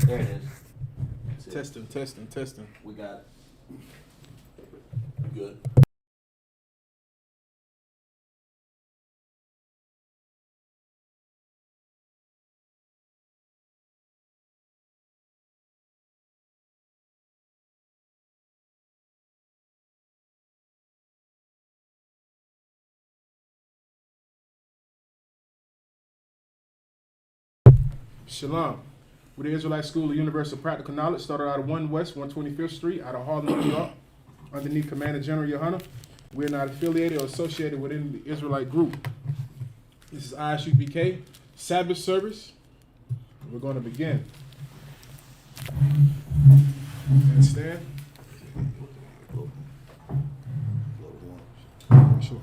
There it is. Testing, testing, testing. We got it. Good. Shalom. We're the Israelite School of Universal Practical Knowledge, started out of 1 West 125th Street, out of Harlem, New York, underneath Commander General Yohana. We're not affiliated or associated with any Israelite group. This is Isupk Sabbath service. We're going to begin. Understand? Sure.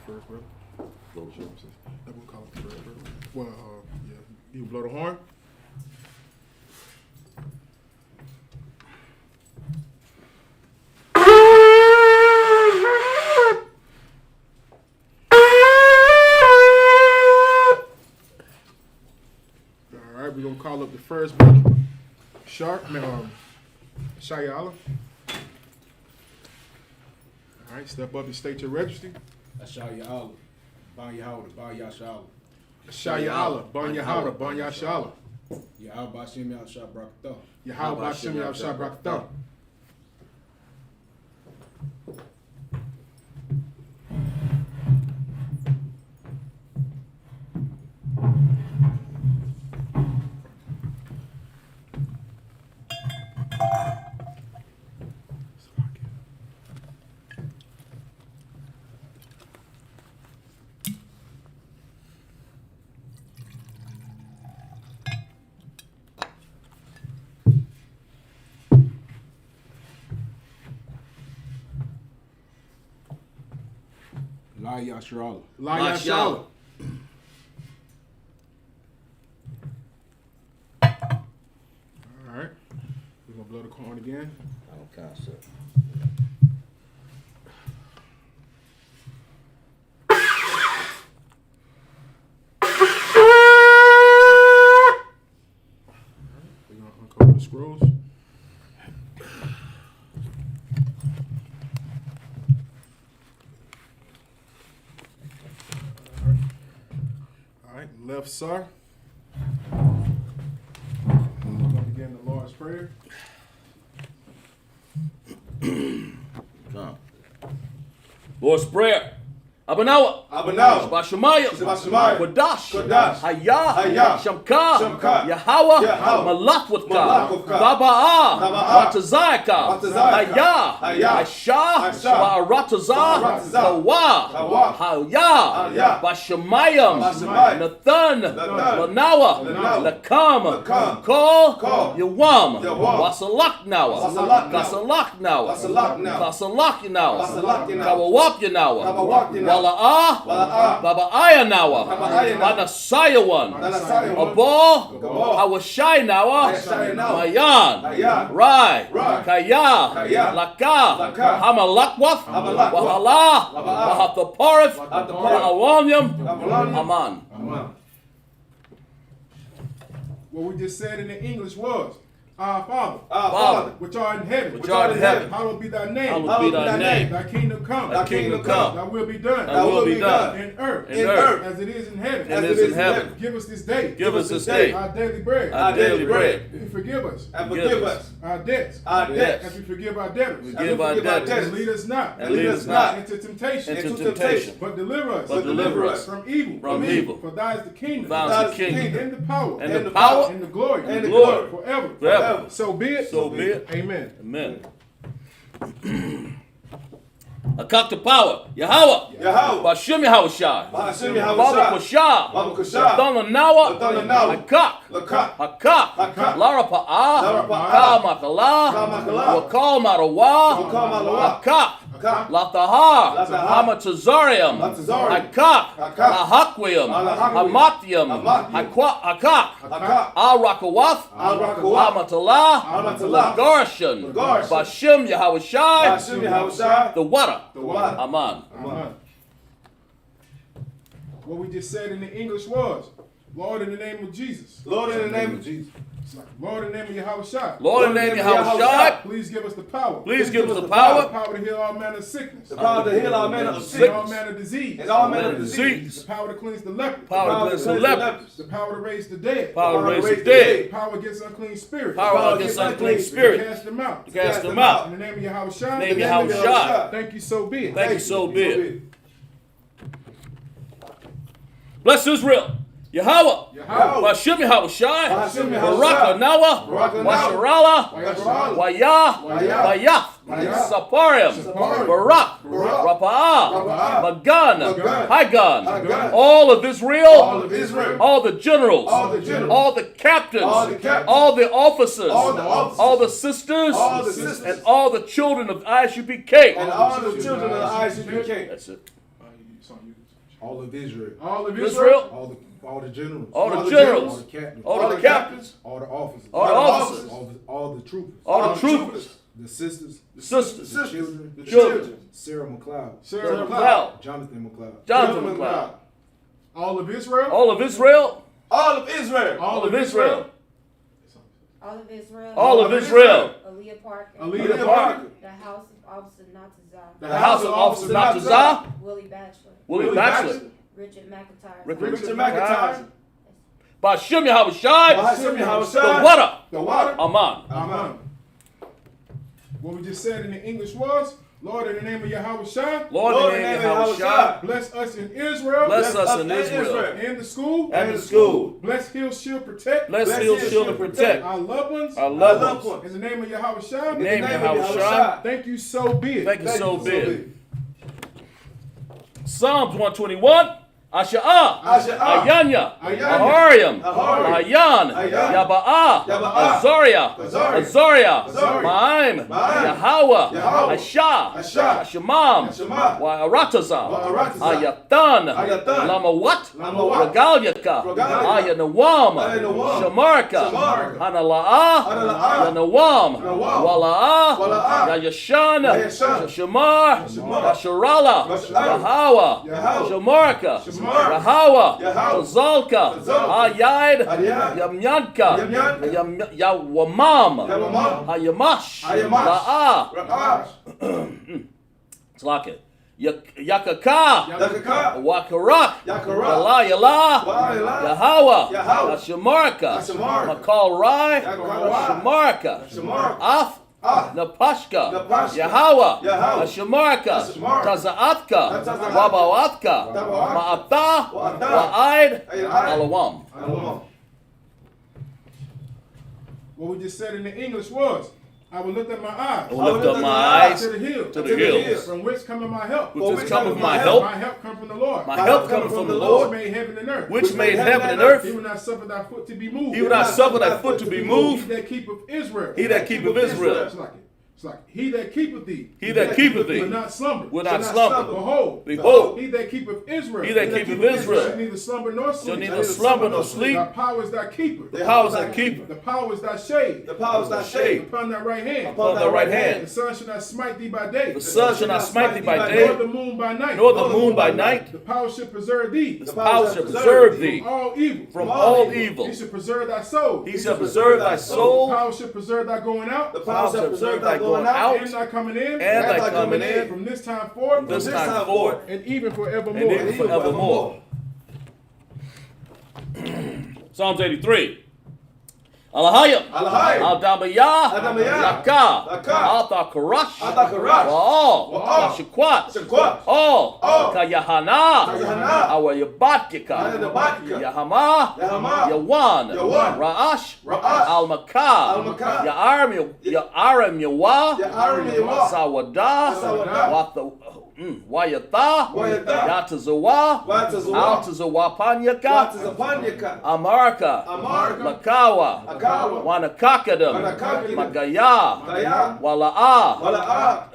First, brother. Sure. That one call it first, brother. Well, yeah. You blow the horn. All right, we're gonna call up the first brother, Shayala. All right, step up and state your registry. Shayala, Ban Yahawda, Ban Yashala. Shayala, Ban Yahawda, Ban Yashala. Yahawda Bashim Yahshua Brakatah. Yahawda Bashim Yahshua Brakatah. La Yashrala. La Yashala. All right. We're going to blow the horn again. I don't count, sir. We're going to uncover the scrolls. All right, left sir. We're going to begin the Lord's Prayer. Come. Lord's Prayer. Abanawa. Abanawa. Shabashamayim. Shabashamayim. Kodash. Kodash. Hayah. Hayah. Shamka. Shamka. Yahweh. Yahweh. Malakwutka. Malakwutka. Baba'ah. Baba'ah. Ratazayaka. Ratazayaka. Hayah. Hayah. Aisha. Aisha. Ba'aratazah. Ba'aratazah. Hawa. Hawa. Hayah. Hayah. Bashamayim. Bashamayim. Nathan. Nathan. Lanawa. Lanawa. Lakam. Lakam. Kol. Kol. Yawam. Yawam. Wasalaknawa. Wasalaknawa. Kasalaknawa. Wasalaknawa. Kasalaknawa. Wasalaknawa. Kawawapyanawa. Kawawapyanawa. Wala'ah. Wala'ah. Baba Ayanawa. Baba Ayanawa. Banasayawan. Banasayawan. Abo. Abo. Hawashaynawa. Hawashaynawa. Mayan. Mayan. Rai. Rai. Kaya. Kaya. Laka. Laka. Hamalakwath. Hamalakwath. Wahala. Wahala. Wahathaparif. Wahathaparif. Wa'awanyam. Wa'awanyam. Aman. Amen. What we just said in the English was, Our Father, Our Father, which art in heaven, Which art in heaven. hallowed be thy name. Hallowed be thy name. Thy kingdom come. Thy kingdom come. Thy will be done. Thy will be done. In earth. In earth. As it is in heaven. As it is in heaven. Give us this day. Give us this day our daily bread. our daily bread. And forgive us And forgive us our debts. our debts. As we forgive our debtors. We As give we our forgive our debtors. debtors. And lead us not. And lead us not into temptation. into into temptation. But deliver us. But deliver us from evil. from evil. For thine is the kingdom. Thine is the kingdom. And the power. And the power. And the glory. And the glory. Forever. Forever. So be it. So be it. Amen. Amen. Akak the power. Yahweh. Yahweh. Bashim Yahushai. Bashim Baba Yahushai. Kusha. Baba Kusha. Adon Nawa. Adon Nawa. Hakak. Lakak. Hakak. Hakak. Lara Pa'ah. Lara Pa'ah. Ka Makala. Ka Makala. Wakal Marawa. Wakal Marawa. Hakak. Hakak. Latahar. Latahar. Hamatazarium. Hamatazarium. Hakak. Hakak. Lahakwium. Lahakwium. Hamatium. Hamatium. Hakak. Hakak. Al Rakawath. Al Rakawath. Hamatala. Hamatala. Garshan. Garshan. Bashim Yahushai. Bashim Yahushai. The water. The water. Aman. Amen. What we just said in the English was, Lord, in the name of Jesus. Lord, in the name of Jesus. Lord, in the name of Yahweh Shai. Lord, in the name of Yahweh Shai, Please give us the power. please give us the The power, power to heal all manner of sickness. The power to heal all manner of And all sickness. manner of disease. And all manner of disease, disease. The power to cleanse the leper. power to cleanse the lepers, The power to raise the dead. power to Power to raise raise the the dead, The power against unclean spirits. power against unclean To spirits, cast them out. to cast them In out. the name of Yahweh Shai. Name of Yahweh Shai. Thank you, so be it. Thank you, so be it. Bless Israel. Yahweh. Yahweh. Bashem Yahweh Shai. Bashem Yahweh Barak Shai. Anawa. Barak Anawa. Washarala. Washarala. Wayah. Wayah. Bayaf. Bayaf. Saparim. Saparim. Barak. Barak. Rapa'ah. Rapa'ah. Magan. Magan. Hagan. Hagan. All of Israel. All of Israel. All the generals. All the generals. All the captains. All the captains. All the officers. All the officers. All the sisters. All the sisters. And all the children of ISUPK. And all the children of the ISUBK. That's it. All of Israel. All of Israel. All the generals. All the generals. All the captains. All the captains. All the officers. All the officers. All the troopers. All the troopers. The sisters. The sisters. The children. The children. Sarah McLeod. Sarah McLeod. Jonathan McLeod. Jonathan McLeod. All of Israel. All of Israel. All of Israel. All of Israel. All of Israel. All of Israel. Aaliyah Parker. Aaliyah Parker. The House of Officer Natazah. The The House of Officers Natazah. Willie Batchelor. Willie Batchelor. Richard McIntyre. Richard McIntyre. Bashem Yahweh Shai. Bashem Yahweh The Shai. water. The water. Aman. Amen. What we just said in the English was, Lord, in the name of Yahweh Shai, Lord, in the name of Yahweh Shai. bless us in Israel. Bless us in in Israel. Israel. And the school. And the school. Bless, heal, shield, protect. Bless, heal, shield, and protect Our loved ones. our Our loved loved ones. ones. In the name of Yahweh Shai. In the name of Yahweh Shai. Thank you, so be it. Thank you, so you, be so it. be Psalms 121. Asha'ah. Asha'ah. Ayanya. Ayanya. Ahariam. Ahariam. Ayan. Ayan. Yaba'ah. Yaba'ah. Azaria. Azaria. Azaria. Azaria. Ma'im. Ma'im. Yahweh. Yahweh. Asha. Asha. Ashimam. Ashimam. Wa'aratazah. Wa'aratazah. Ayatan. Ayatan. Lamawat. Lamawat. Regalyaka. Regalyaka. Ayanawam. Ayanawam. Shamarka. Shamarka. Hanala'ah. Hanala'ah. Yanawam. Yanawam. Wala'ah. Wala'ah. Yayashan. Yayashan. Shamar. Shamar. Yasharala. Yasharala. Yahawa. Yahweh. Shamarka. Shamar. Yahawa. Yahweh. Zalka. Zalka. Ayad. Ayad. Yamyanka. Yamyanka. Yawamam. Yawamam. Hayamash. Hayamash. La'ah. Ra'ah. Tlaka. Yakaka. Yakaka. Wakarak. Yakarak. Yala Yala. Yala. Yahweh. Yahweh. Yashamarka. Yashamarka. Makal Rai. Yakal Rai. Shamarka. Shamarka. Af. Ah. Napashka. Napashka. Yahweh. Yahweh. Shamarka. Yashamarka. Tazaatka. Tazaatka. Wabawatka. Wabawatka. Ma'ata. Wa'ata. Wa'aid. Aid. Alawam. Alawam. What we just said in the English was, I will lift up my eyes I will lift up my eyes to the hill. to the hills. From which cometh my help. Which is cometh my My help. help come from the Lord. My help cometh from the Which Lord, made heaven and earth. which made heaven and He earth. will not suffer thy foot to be moved. He will not suffer thy foot to be He moved. that keepeth Israel. He that keepeth Israel. It's like he that keepeth thee. He that keepeth thee will not slumber. will not Shall not slumber. slumber. Behold, Behold, he that keepeth Israel. he that keepeth Israel shall neither slumber nor shall sleep. neither slumber nor sleep. Thy power is thy keeper. The power is thy keeper. The power is thy shade. The power is thy shade. Upon thy right hand. Upon thy right The hand. sun shall not smite thee by day. The sun shall not smite thee by Nor day, the moon by night. nor the moon by night. The power shall preserve thee The power shall preserve thee from all evil. from all evil. He shall preserve thy soul. He shall preserve thy The soul, power shall preserve thy going out. The power shall preserve thy going out, And thy coming in. and thy coming in, From this time forth. this time forth, And even forevermore. and even forevermore. Psalms 83. Alahayim. Alahayim. Al-Damayah. Al-Damayah. Laka. Laka. Al-Thakarash. Al-Thakarash. Wa'al. Wa'al. Shakwat. Shakwat. All. All. Kayahana. Kayahana. Awayabatkika. Ayabatkika. Yahama. Yahama. Yawan. Yawan. Ra'ash. Ra'ash. Al-Makah. Al-Makah. Ya'arim. Ya'arim Yawa. Ya'arim Yawa. Sawada. Sawada. Wayatha. Wayatha. Yatazawa. Watazawa. Altazawapanyaka. Watazapanyaka. Amarka. Amarka. Lakawa. Akawa. Wanakakadam. Wanakakadam. Magaya. Gaya. Wala'ah. Wala'ah.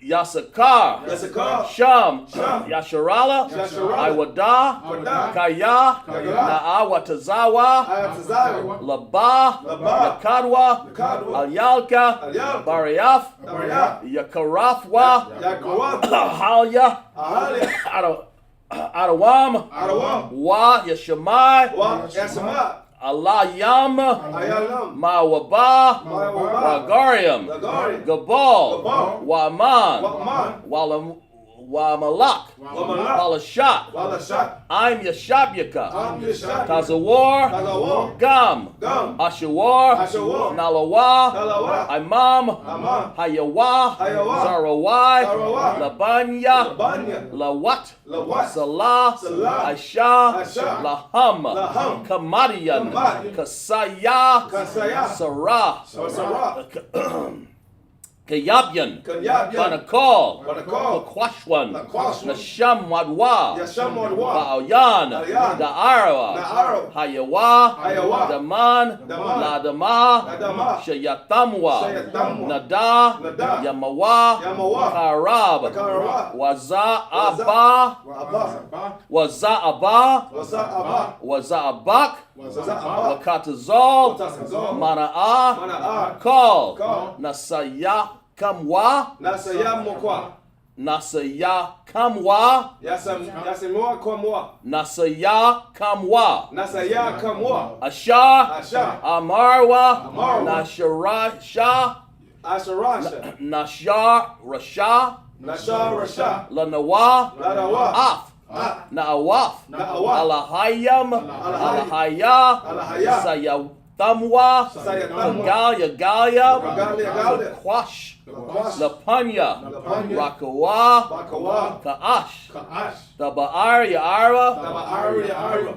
Yasakar. Yasakar. Sham. Sham. Yasharala. Yasharala. Iwada. Iwada. Kaya. Kaya. Naawatazawa. Ayatazawa. Laba. Laba. Yakadwa. Yakadwa. Alyalka. Alyalka. Bariaf. Bariaf. Yakarafwa. Yakarafwa. Ahalya. Ahalia. Adawam. Adawam. Wa Yashamai. Wa Yasama. Alayam, Ayalam. Mawaba, Mawaba. Wagarium, Lagari. Gabal, Gabal. Waman, Waman. Wamalak, Wamalak. Walashat, Walashat. I'm Yashabyaka, Am Yeshab. Tazawar, Tagawar. Gam, Gam. Ashawar, Ashawar. Nalawa, Nalawa. Imam, Amam. Hayawa, Hayawa. Zarawai, Zarawai. Labanya, Labanya. Lawat, Lawat. Salah, Salah. Aisha, Aisha. Laham, Laham. Kamadian, Kamadian. Kasaya, Kasaya. Sarah, Sarah. Kayabyan, Kanyabyan. Banakal, Banakal. Laquashwan, Laquashwan. Nasham Wadwa, Yasham Wadwa. Ba'ayan, Ba'ayan. Da'arawa, Da'arawa. Hayawa, Hayawa. Daman, Daman. Ladama, Ladama. Shayatamwa, Shayatamwa. Nada, Nada. Yamawa, Yamawa. Karab, Karab. Waza Abba, Abba. Waza Abba, Wasa Abba. Waza Abak, Wasa Abba. Wakatazal, Wakatazal. Mana'a, Mana'a. Call, Call. Nasaya Kamwa, Nasaya Mokwa. Nasaya Kamwa, Yasemwa Kwamwa. Nasaya Kamwa, Nasaya Kamwa. Asha, Asha. Amarwa, Amarwa. Nasharasha, Asharasha. Nashar Rasha, Nashar Rasha. Lanawa, Ladawa. Af, Ah. Naawaf, Na'awaf. Alahayam, Alahaya. Alahaya, Sayatamwa, Sayatamwa. Galia Galia, Galia Galia. Quash, Quash. Lapanya, Lapanya. Rakawa, Bakawa. Kaash, Ka'ash. Tabaar Yaara, Taba'ari Ya'ara.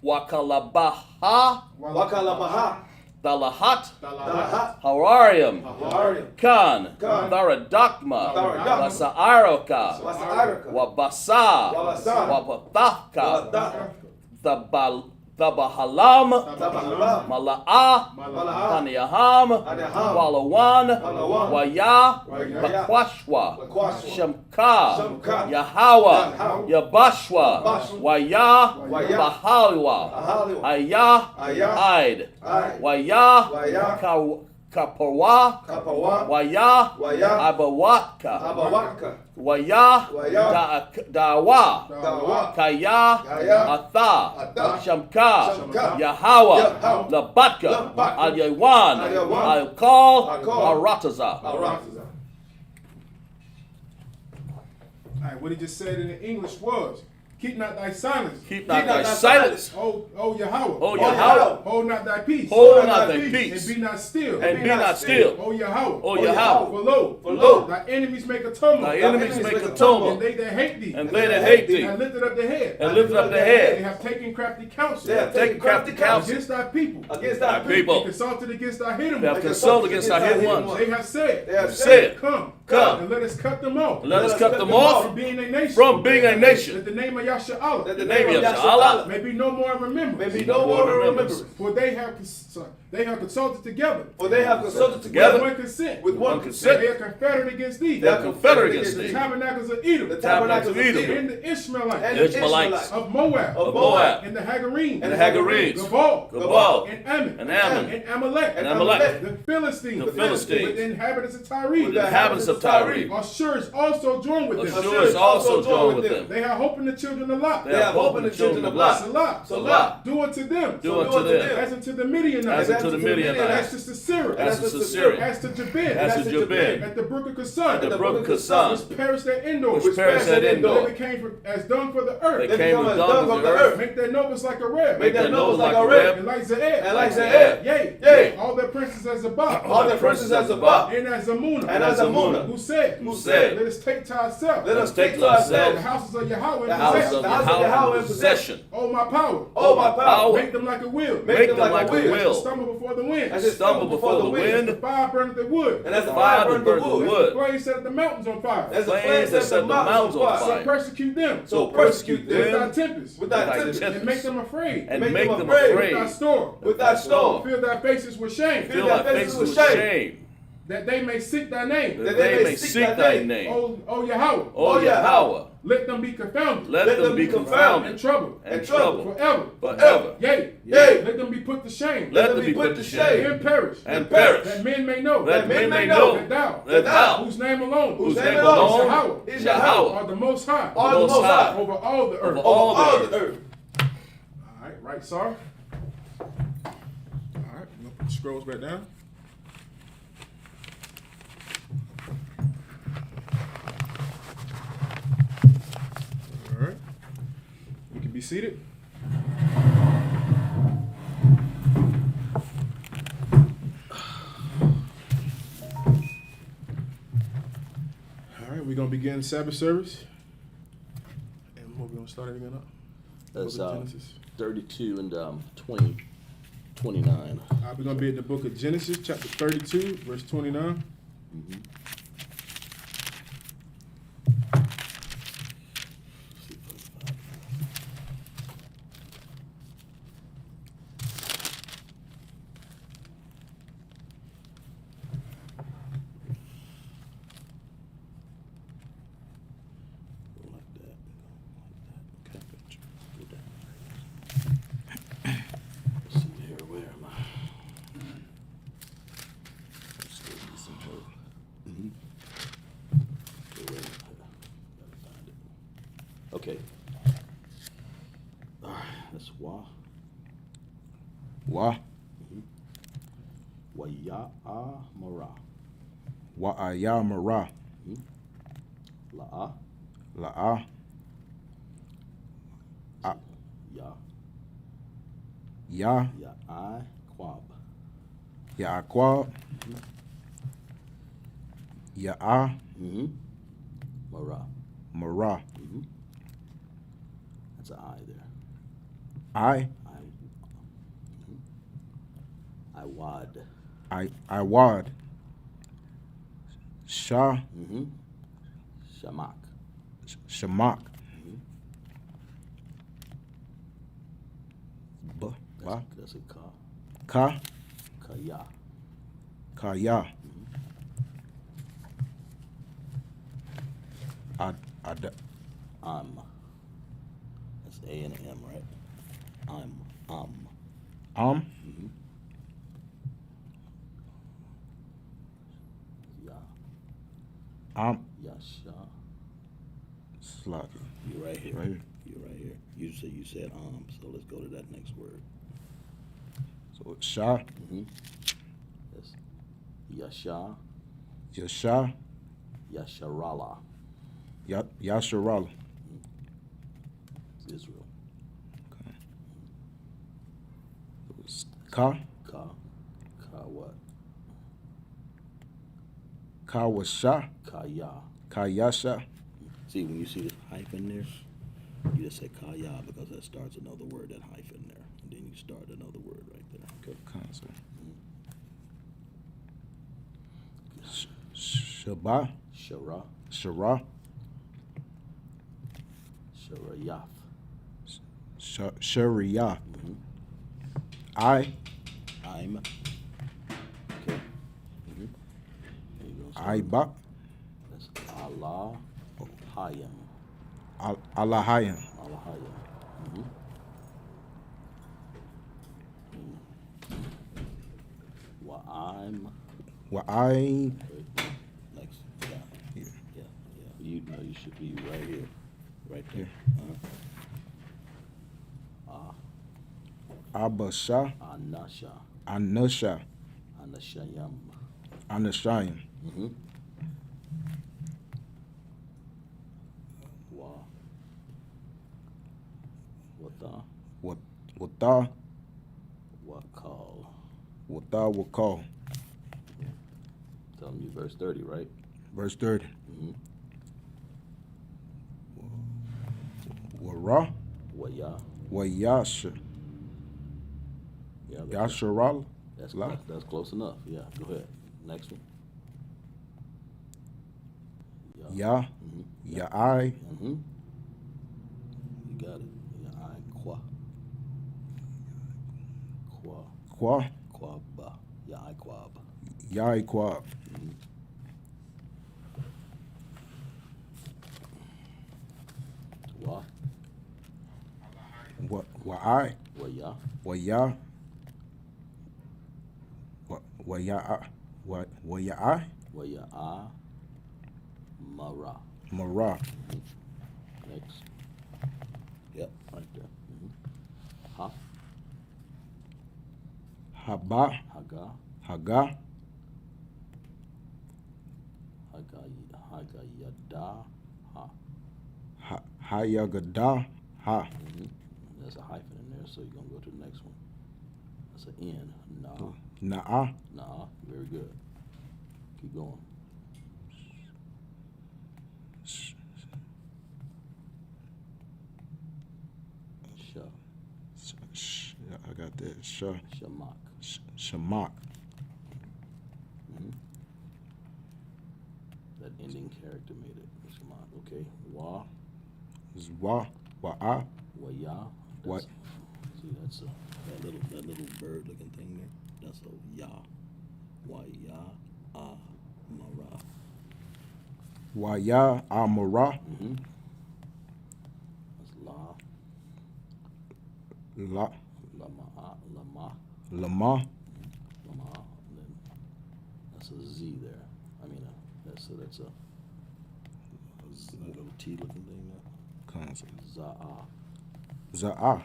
Wakalabaha, Wakalabaha. Dalahat, Dalahat. Hararium, Hawari. Kan, Kan. Tharadakma, Tharadakma. Wasaaroka, Wasa'araka. Wabasa, Wabasa. Wapathaka, Tabahalam, Tabahalam. Mala'a, Mala'a. Taniyaham, Taniyaham. Walawan, Walawan. Waya, Waya. Bakwashwa, Bakwashwa. Shamka, Shamka. Yahawa, Yahawa. Yabashwa, Yabashwa. Waya, Waya. Bahaliwa, Bahaliwa. Aya, Aya. Aid, Aid. Waya, Waya. Kapawa, Kapawa. Waya, Waya. Abawatka, Abawaka. Waya, Waya. Dawa, Dawa. Kaya, Kaya. Atha, Atha. Shamka, Shamka. Yahawa, Yahawa. Labatka, Labatka. Al-Yawan, Al-Yawan. Al-Kal, Al-Kal. Arataza. Arataza. All right, what he just said in the English was, keep not thy silence. Keep not thy silence. Oh Yahweh. O Yahweh, Hold not thy peace. hold not thy And peace, be not still. and be not still. O Yahweh. O Yahweh, For lo, For lo, thy enemies make a tumult. thy enemies make a And tumult, they that hate thee. and they that hate thee, have lifted up their head. and lifted up their They head, have taken crafty counsel. they have taken taken crafty crafty counsel Against thy people. against thy thy people. people. And consulted against thy hidden they have ones. consulted against thy hidden ones. They have said, They have said, Come, Come. and let us cut them off. Let us cut them From off being a nation. from being a That nation. the name of Yahshua That the name name of of Yahshua Yahshua may be no more in remembrance. may be no more in remembrance. For they have consulted together For they have consulted with Together. together one consent. with One one consent. They are confederate against thee. They are confederate against The thee. tabernacles of Edom. The Tabernacles of Edom. And the Ishmaelites. and The the Ishmaelites. Ishmaelites Of Moab. Of Moab, And the Hagarenes. and the Hagarenes, Gabal. Gabal, And Ammon. and Ammon, And Amalek. and Amalek, The Philistines. The Philistines. With the inhabitants of with Tyre. the inhabitants of Tyre. Ashur also joined with them. Ashur is also joined with them. They have hope in the children of Lot. They have hope in the children of Lot. Salah. Salah. Do unto them. Do unto them As unto the Midianites. as unto the As Midianites, to Sisera. as to Sisera, As to Jabin. as to Jabin, At the brook of Kasan. the brook of Kasan, Which perished at Endor. which perished at They Endor. became as dung for the earth. They They came become with as dung dung of of the the earth, Make their nobles like a red. make their nose like a red. rib, And like Zaed. And like Zaed. Yea. Yea. All their princes as Zabak. All their princes as Zabak. And as Amunah. And as Amunah. Who said? Who said, Let us take to ourselves. Let us take to the ourselves houses of Yahweh. the in house possession. of the house of Yahweh Yahweh in in possession. Oh my power. Oh, my power. Make them like a wheel. Make them like a As wheel. they stumble before the wind. As they Stumble before the The wind, fire burneth the wood. And as the fire fire burned that the burns the wood. wood, Flames set the mountains on fire. As the flames flames that set set the mountains on So fire. persecute them. So persecute With them thy tempest. with thy thy tempest. tempest. And make them afraid. and Make make them them afraid. With thy afraid. store. With thy storm. Fill thy faces with shame. Fill thy faces with shame, That they may seek thy name. that they may seek thy name. O Yahweh. O Yahweh, Let them be confounded. let them be And confounded troubled. and troubled Forever. forever. Yea. Yea. Let them be put to shame. Let them be put to shame And perish. and perish, That men may know. that men may know That thou. that thou, Whose name alone. whose name name alone alone is is Yahweh, Yahweh, Are the most high. All the most high. Over all the earth. Over all All the the earth. All right, right, sir. Scrolls back down. All right. You can be seated. All right, we're gonna begin Sabbath service. And what we gonna start it again up? That's Book of Genesis. 32 and 29. We're gonna be in the book of Genesis, chapter 32, verse 29. Mm-hmm. Okay. That's wa. Wa. Wa ya mara. Wa'aya mara. La La'a. ya Ya. ya I quab. Ya'aqwab. Ya'a. Mara. Mara. That's an I there. I. I wad. Iwad. Shah. Shamak. Shamak. That's a ka. Ka. Kaya. Kaya. That's A and an M, right? Ya. Yasha. Slocky. You're right here. Right here. You're right here. You said so let's go to that next word. So Shah. That's Yasha. Yasha. Yasharala. Yasharala. It's Israel. Okay. Ka. Ka what? Ka was Shah. Kaya. Kayasha. See, when you see this hyphen there, you just say kaya because that starts another word, that hyphen there. And then you start another word right there. Okay. Shaba. Shara. Shara. Sharayaf. Sharia. I'm. Okay. Iba. That's Allah Hayam. Allahayim. Allah Hayam. Well, I. Next. Yeah. You know you should be right here. Right there. Abasha. Anasha. Anusha. Anashayam. Anushayim. Wata. Wakal. Telling you verse 30, right? Verse 30. Wara. Wayasha. Yeah, Yasharal. that's close enough. Yeah, go ahead. Next one. Ya. Ya'ai. You got it. Ya'ai kwa. Kwa. Kwaba. Ya'ai kwab. Yaiqua. Wa'ai. Waya. Waya. Waya'a. Waya'a. Waya'a. Mara. Mara. Next. Yep, right there. Ha. Haba. Haga. Haga. Hagayada. Ha. Hayagada. Ha. There's a hyphen in there, so you're going to go to the next one. That's an N. Nah. Na'a. Nah. Very good. Keep going. I got that. Shamak. Shamak. That ending character made it. Shamak. Okay. Wa. Wa. Wa'a. Waya. What? See, that's a. That little bird looking thing there. That's a ya. Waya. Mara. Waya. Amara. That's la. La. Lama. Lama. And then that's a Z there. I mean, that's a little T looking thing there. Concept. Za'a. Za'a.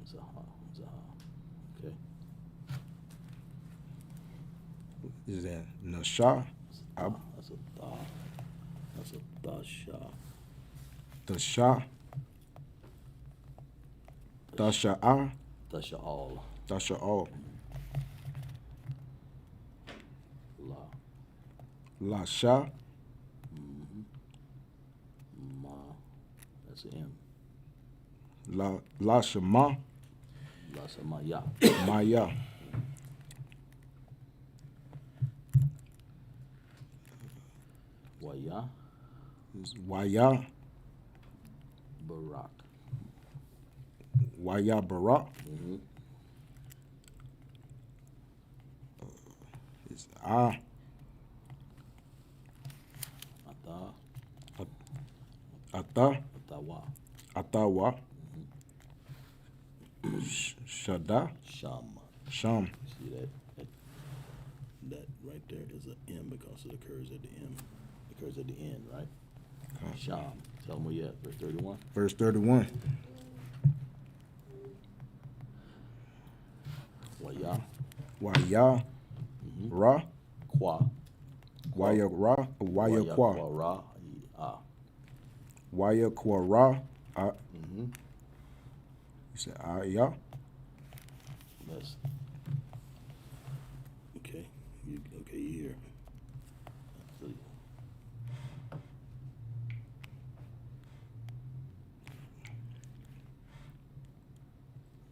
Zaha. Okay. Is that Nasha? That's a tha. That's a dasha. Dasha. Dasha'a. Dasha all. Dasha'al. La. Lasha. Ma. That's an M. Lashama. La samaya. Maya. Waya. Waya. Barak. Waya Barak. It's Ata. Ata. Atawa. Atawa. Shada. Sham. Sham. See that right there is an M because it occurs at the M. It occurs at the end, right? Sham. Tell them where you at. Verse 31. Verse 31. Waya. Waya. Ra. Kwa. Waya Ra. Waya Kwa. Ra. Ah. Waya Kwa Ra. You said Aya. Yes. Okay. You here.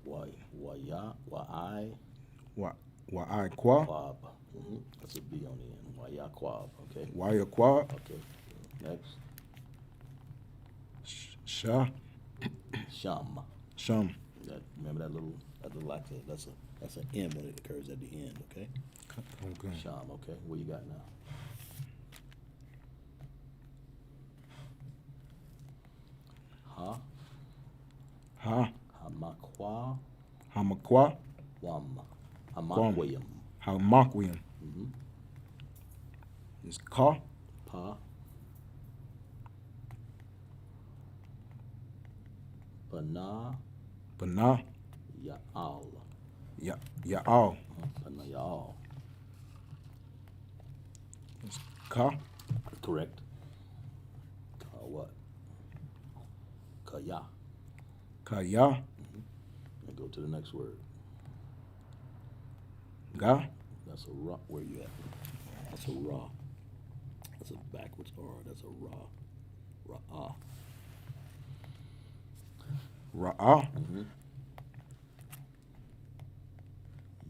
Waya. Wa'ai. Wa'ai Kwa. Quab. That's a B on the end. Waya Quab. Okay. Waya Kwa. Okay. Next. Sha. Sham. Sham. Remember that little accent? That's an M when it occurs at the end. Okay. Okay. Sham. Okay. What you got now? Ha. Ha. Hamakwa. Hamakwa. Wam. Hamakwayam. Hamakwim. It's Ka. Pa. Bana. Bana. Ya'al. Ya'al. Bana Ya'al. It's Ka. Correct. Ka what? Kaya. Kaya. And go to the next word. Ga. That's a ra. Where you at? That's a ra. That's a backwards R. That's a ra. Ra'ah. Ra'ah.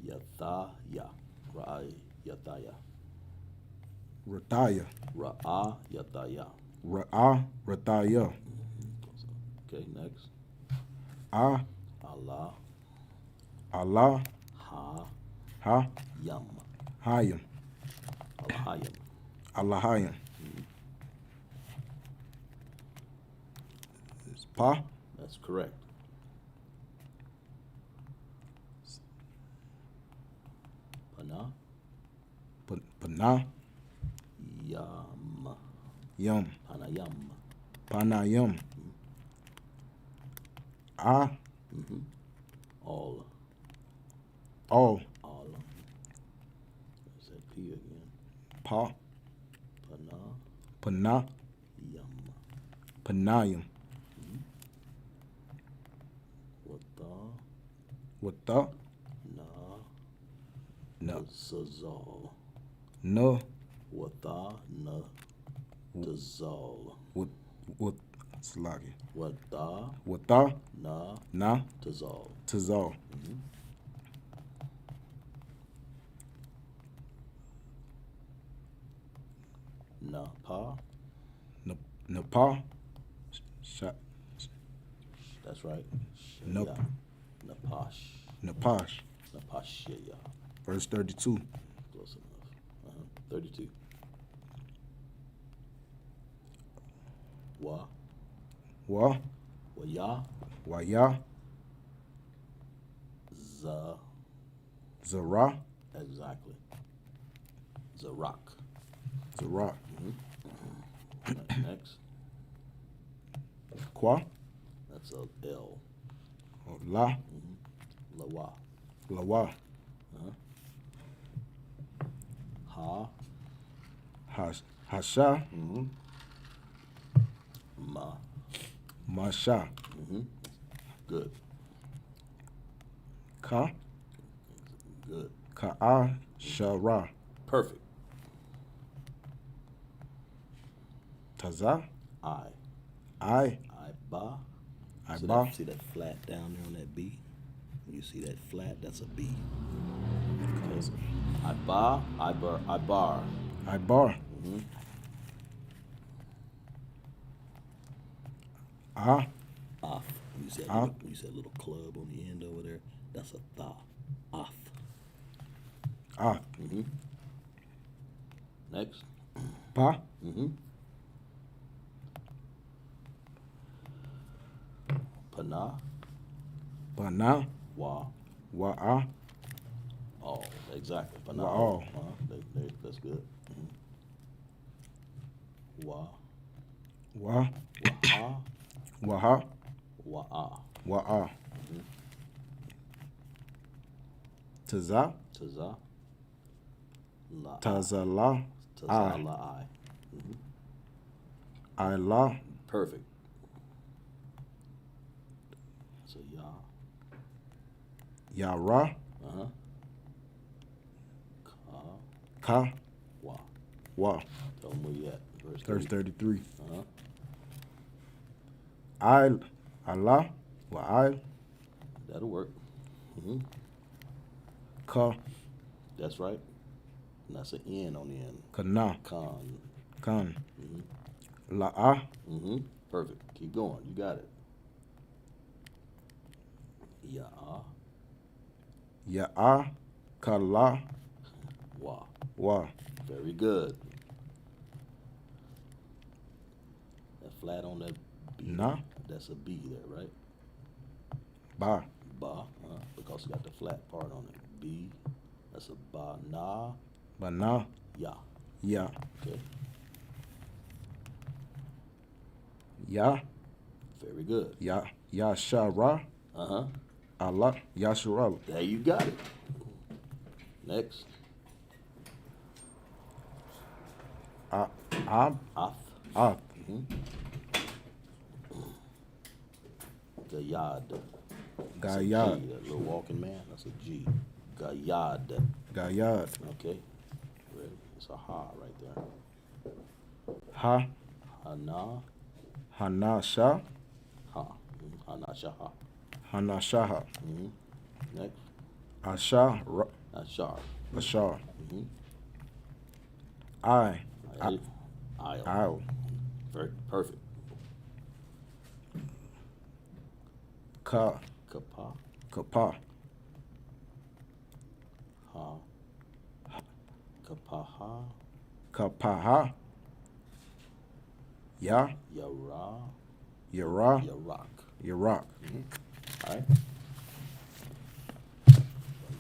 Yathaya. Ra'ai Yathaya. Rataya. Ra'ah Yathaya. Ra'ah. Rataya. Okay, next. Ah. Allah. Allah. Ha. Ha. Yam. Hayam. Allahayam. Allahayam. It's Pa. That's correct. Pana. Pana. Yam. Yum. Panayam. Panayam. Ah. All. all, All. What's that P again? pa, Pana. pana, Yum. panayam, Wata. wata, Na. na, Tazal. na, Wata. Na. Tazal. wat, slagi, Wata. wata, Na. na, Tazal. tazal, Na. Pa. napa, sha, That's right. Nope. Yeah. Napash. napash. Napashya. Verse 32. Close enough. 32. Wa. Wa, Waya. waya, Za. zara, Exactly. Zarak. zara, Next. kwa, That's a L. la, Lawa. lawa, Ha. hasha, Ma. masha, Good. ka, Good. ka'a, shara, Perfect. taza, I. I, Ba. I See ba, that, see that flat down there on that B? When you see that flat, that's a B. Okay. I ba. I bar. I bar. I bar, ah, Off. You said Ah. you said little club on the end over there. That's a tha. Off. ah, Next. pa, Pana. bana, Wa. wa'a, All. Exactly. Pana. Wa all. That's good. Wa. wa, Waha. waha, Wa'a. wa'a, taza, Taza. La. tazala, Tazala. I. I la, Perfect. So ya. yara, Ka. ka, Wa. wa. Tell them where you at. Verse 33. Uh-huh. I, Allah, wa I, That'll work. ka, That's right. And that's an N on the end. kana, Con. kan, la'a, Perfect. Keep going. You got it. Ya. ya'a, kala, Wa. wa. Very good. That flat on that B. Na. That's a B there, right? Ba, Ba. Because you got the flat part on it. B. That's a ba. Na. bana, Ya. ya, Okay. ya, Very good. ya, yashara, Uh-huh. Allah, yashara, There you got it. Next. ab, Af. ab, Gayad. That's a Gayad. G, that little walking man. That's a G. Gayad. gayad, Okay. Ready? It's a ha right there. ha, Hana. hanasha, Ha. Hana shaha. hanashaha, Next. asha, Ashar. ashar, I, Aisle. I'll, Very perfect. ka, Kapa. kapa, Ha. Kapaha. kapaha, ya, Yara. yara, Yarak. yarak, All right.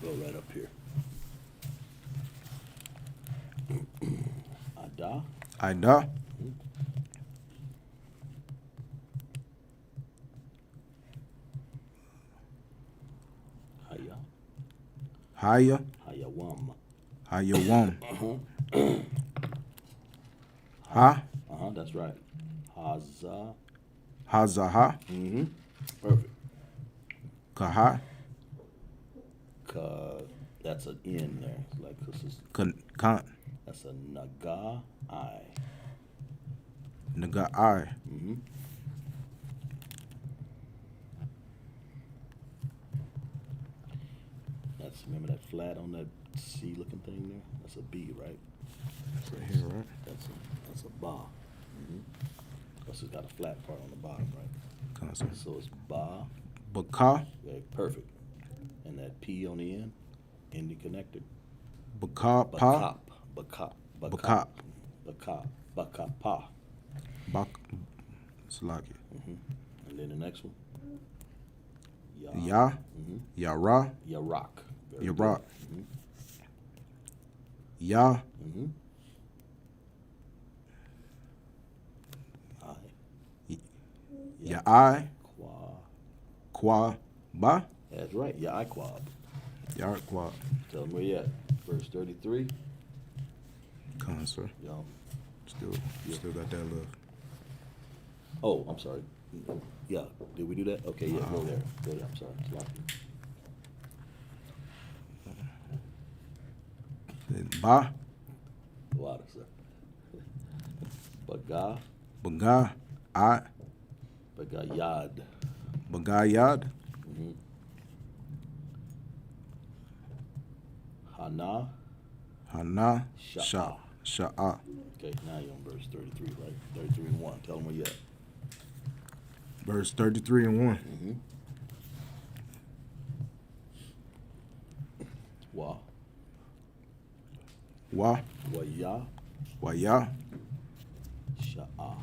Go right up here. Ada. ida, Haya. Haya. Hayawam. Hayawam. Ha. That's right. Haza. Hazaha. Mm-hmm. Perfect. Kaha. That's an N there. It's like this is. Kan. That's a naga I. Naga I. Mm-hmm. That's, remember that flat on that C looking thing there? That's a B, right? That's right here, right? That's a ba. Mm-hmm. Plus it's got a flat part on the bottom, right? Concept. So it's ba. Baka. Okay, perfect. And that P on the end, ending connector. Baka pa. Bakap. Bakap. Bakap. Bakap pa. Bak. Slaki. Mm-hmm. And then the next one. Ya. Ya. Mm-hmm. Yara. Yarak. Very Yarak. good. Mm-hmm. Ya. Mm-hmm. I. Ya I. Qua. Kwa. Ba. That's right. Ya I quab. Yar kwa. Tell them where you at. Verse 33. Concept. Y'all. Still got that love. Oh, I'm sorry. Yeah. Did we do that? Okay, yeah, go there. Go there. I'm sorry. It's locked in. Ba. Water, sir. Baga. Baga. I. Bagayad. Bagayad. Mm-hmm. Hana. Hana. Sha'a. Sha. Sha'a. Okay, now you're on verse 33, right? 33 and 1. Tell them where you at. Verse 33 and 1. Mm-hmm. Wa. Wa. Waya. Waya. Sha'a.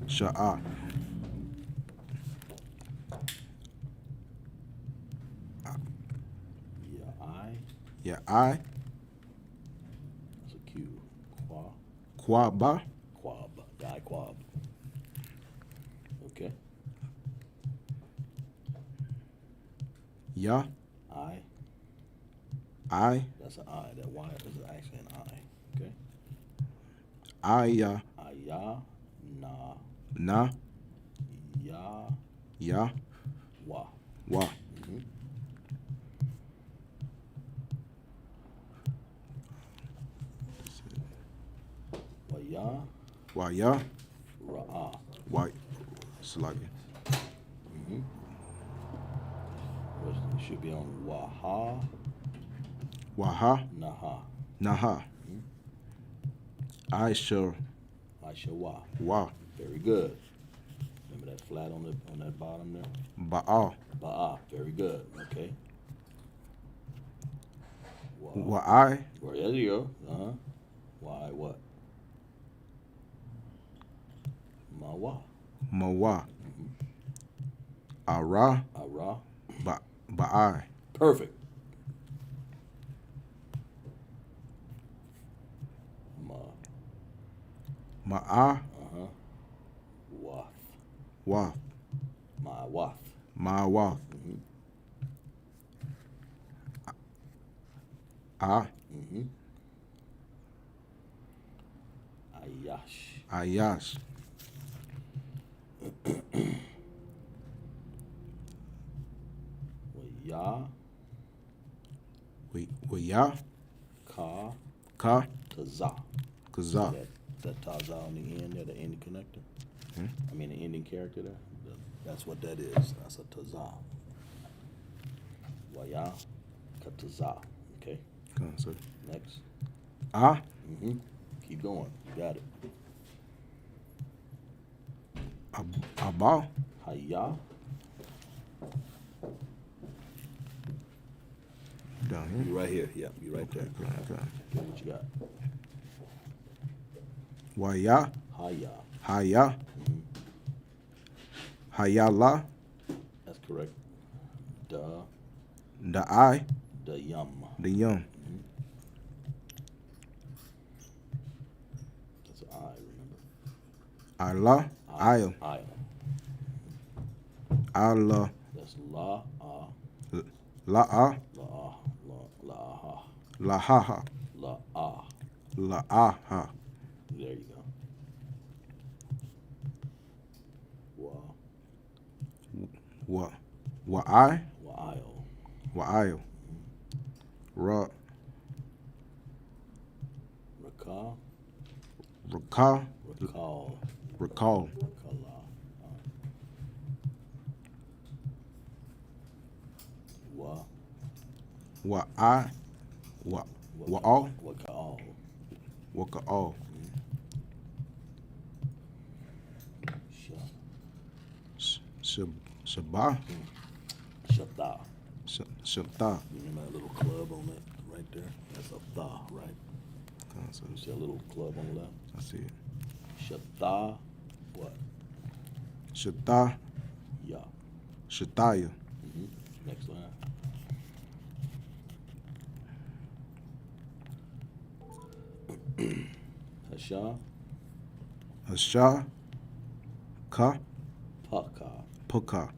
Sha'a. Ya I. Ya I. That's a Q. Qua. Kwa ba. Quab. Ya I quab. Okay. Ya. I. I. That's an I. That Y is actually an I. Okay. Aya. Aya. Na. Na. Ya. Ya. Wa. Wa. Mm-hmm. Waya. Waya. Ra'a. Wa. Slaki. Mm-hmm. It should be on Waha. Waha. Naha. Naha. I shall. Aishawa. Wa. Very good. Remember that flat on that bottom there? Ba'a. Ba'a. Very good. Okay. Wa I. Well, there you go. Uh-huh. Why what? Mawa. Mawa. Ara. Ara. Ba'i. Perfect. Ma'a. Uh-huh. Wath. Wa. Ma'awath. Ma'wa. Mm-hmm. A. Mm-hmm. Ayash. Ayash. Waya. Waya. Ka. Ka. Taza. Kaza. That taza on the end there, the ending connector. Hmm? I mean the ending character there. That's what that is. That's a taza. Waya. Kataza. Okay. Concept. Next. A. Mm-hmm. Keep going. You got it. Aba. Haya. Down here. You right here. Yeah, you right there. Okay. Okay, what you got? Waya. Haya. Haya. Mm-hmm. Hayala. That's correct. Da. The I. The yum. The young. Mm-hmm. That's an I, remember? Allah. I'll. I. Allah. That's la. La'a. La. La. Lahaha. La-ah. Laaha. There you go. Wa. Wa'ai. Wa'io. Wa'ayo. Ra. Recall. Raka. Recall. Recall. Recall. Wa. Wa'ai. Wa'al. Waka'al. Waka'al. Shabah. Shabda. Shabta. You remember that little club on that right there? That's a tha, right? You see a little club on the left? I see it. Shabda. What? Shata. Ya. Shataya. Next line. Hasha. Hasha. Ka. Paka. Puka.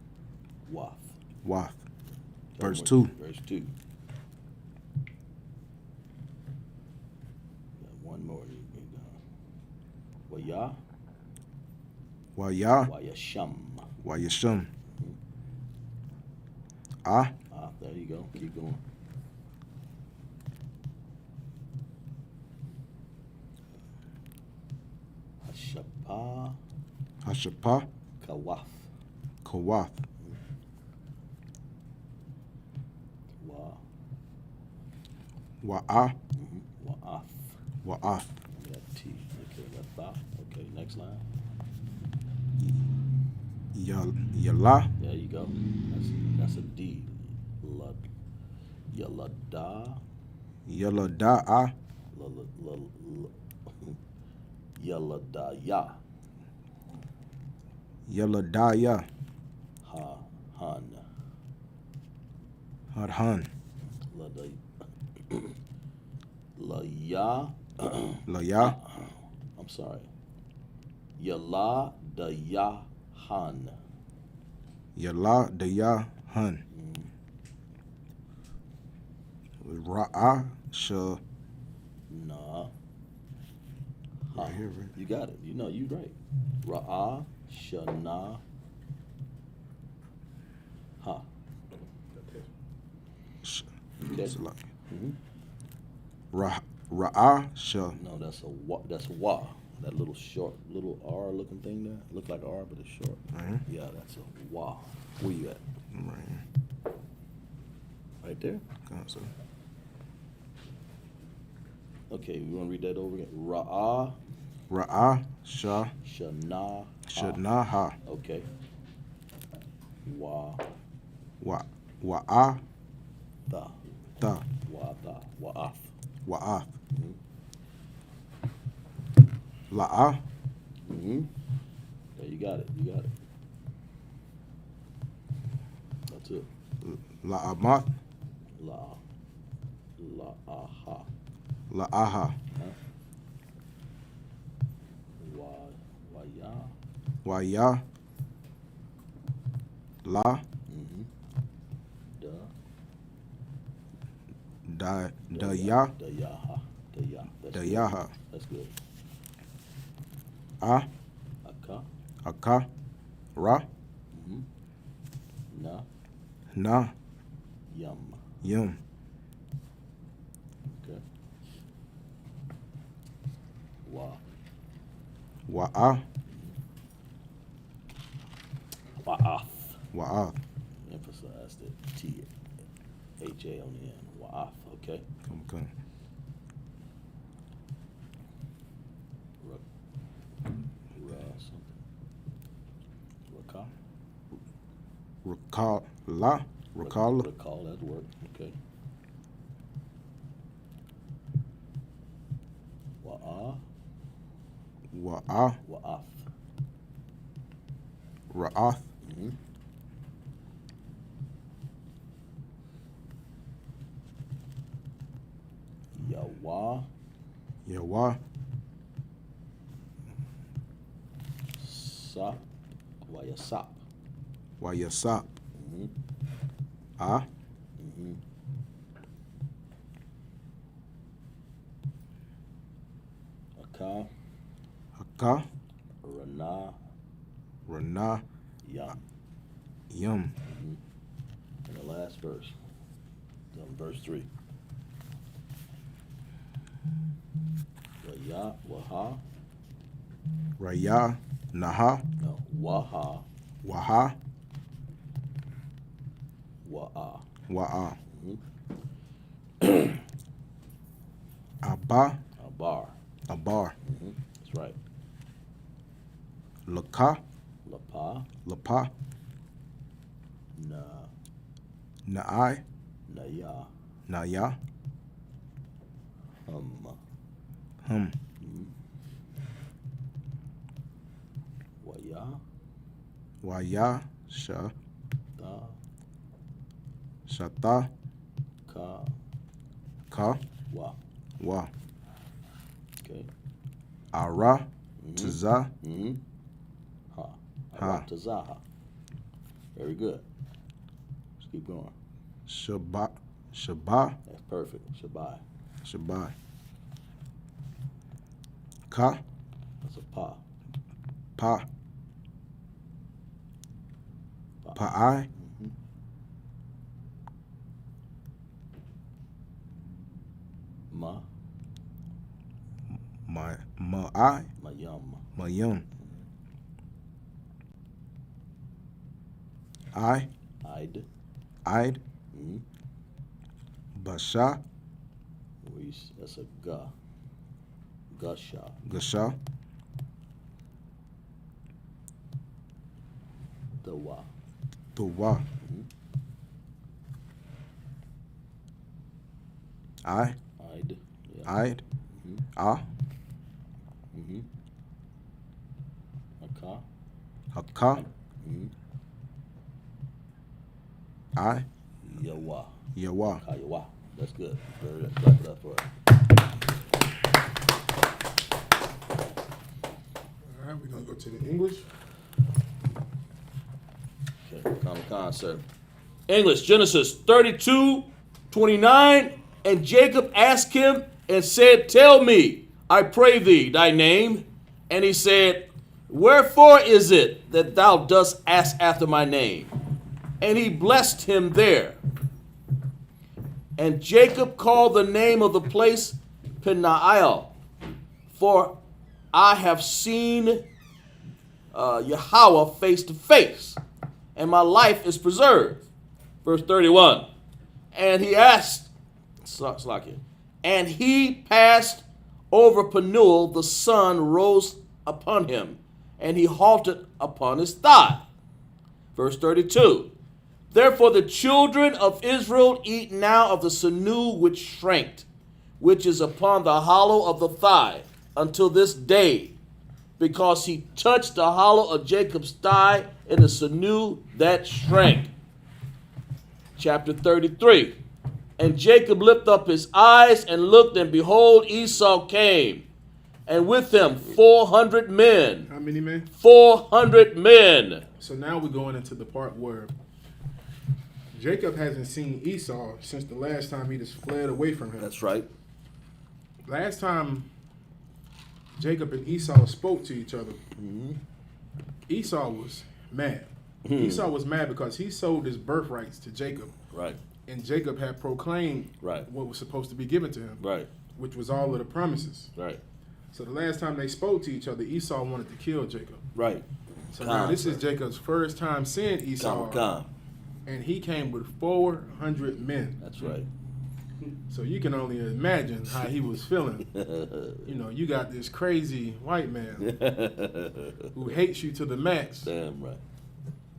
Wath. Wath. Tell Verse me 2. Verse 2. Got one more. Waya. Waya. Wayasham. Wayasham. Ah. Ah, there you go. Keep going. Hashapa. Hashapa. Kawath. Kawath. Wa. Wa'a. Wa'ath. Wa'ath. We got T. Okay, got tha. Okay, next line. Yala. There you go. That's a D. Lud. Yalada. Yalada'a. Yaladaya. Yaladaya. Ha. Han. Hadhan. Laya. Laya. I'm sorry. Yala daya han. Yala daya hun. Ra'a. Sha. Na. Right here, right? You got it. You know, you right. Ra'a shana ha. Okay. It's like Mhm. Ra'a. Sha. No, that's a wa. That's wa. That little short, little R looking thing there. Look like R, but it's short. Right. Yeah, that's a wa. Where you at? Right here. Right there. So. Okay, we want to read that over again. Ra'a Ra'a. Sha. shana ha. Shanaha. Okay. Wa Wa'a. tha. Ta. Wa tha. Wa'ath. Wa'ath. La'a. Mm-hmm. There you got it. You got it. That's it. La'amath. La'aha. La'aha. Waya. Waya. La. Mm-hmm. Da. Da. Daya. Dayaha. Daya. That's good. Dayaha. That's good. A. Aka. Aka. Ra. Mm-hmm. Na. Na. Yum. Yum. Okay. Wa. Wa'a. Wa'ath. Wa'ath. Emphasize the T-H-A on the end. Wa'ath. Okay. Okay. Something. Raka. Recall. La. Recall. Recall that word. Okay. Wa'a. Wa'a. Wa'ath. Ra'ath. Mm-hmm. Yawa. Yawa. Sa. Wayasap. Wayasap. Mm-hmm. A. Mm-hmm. Haka, Haka, Rana, Rana, Yam. Yum. And the last verse, verse 3. Waya, Waha, Raya, Naha, no, Waha, Waha, Wa'a. Wa'a. Abba, Abar. Abar. That's right. Laka, Lapa, Lapa, Na, Na'ai, Naya, Naya, Hum, Hum, Waya, Waya, Sha, Ta, Shata, Ka, Ka, Wa. Wa, Okay. Ara, Taza, Mm-hmm. Ha. Ha. Tazaha. Very good. Let's keep going. Shaba, Shaba, That's perfect. Shabai. Shabai. Ka, That's a pa. Pa, Pa'ai, Mm-hmm. Ma. Ma'ai, Mayam. Mayum. I, Id. Id, Mm-hmm. Basha, That's a ga. Gusha. Gasha, The wa. Tuwa. I, Id. Yeah. Id, Mm-hmm. Ah, Mm-hmm. Aka. Haka, Mm-hmm. I, Yawa. Yawa. Kayawa. That's good. Very good. Clap it up for it. All right, we're gonna go to the English. Okay, common concept. English, Genesis 32:29. And Jacob asked him and said, Tell me, I pray thee, thy name. And he said, Wherefore is it that thou dost ask after my name? And he blessed him there. And Jacob called the name of the place Peniel, for I have seen Yahweh face to face, and my life is preserved. Verse 31. And he asked, and he passed over Penuel, the sun rose upon him, and he halted upon his thigh. Verse 32. Therefore the children of Israel eat now of the sinew which shranked, which is upon the hollow of the thigh, until this day, because he touched the hollow of Jacob's thigh in the sinew that shrank. Chapter 33. And Jacob lifted up his eyes and looked, and behold, Esau came, and with him 400 men. How many men? 400 men. So now we're going into the part where Jacob hasn't seen Esau since the last time he just fled away from him. That's right. Last time Jacob and Esau spoke to each other, Esau was mad. Esau was mad because he sold his birthrights to Jacob. Right. And Jacob had proclaimed Right. what was supposed to be given to him, Right. which was all of the promises. Right. So the last time they spoke to each other, Esau wanted to kill Jacob. Right. So now this is Jacob's first time seeing Esau, and he came with 400 men. That's right. So you can only imagine how he was feeling. You know, you got this crazy white man who hates you to the max. Damn right.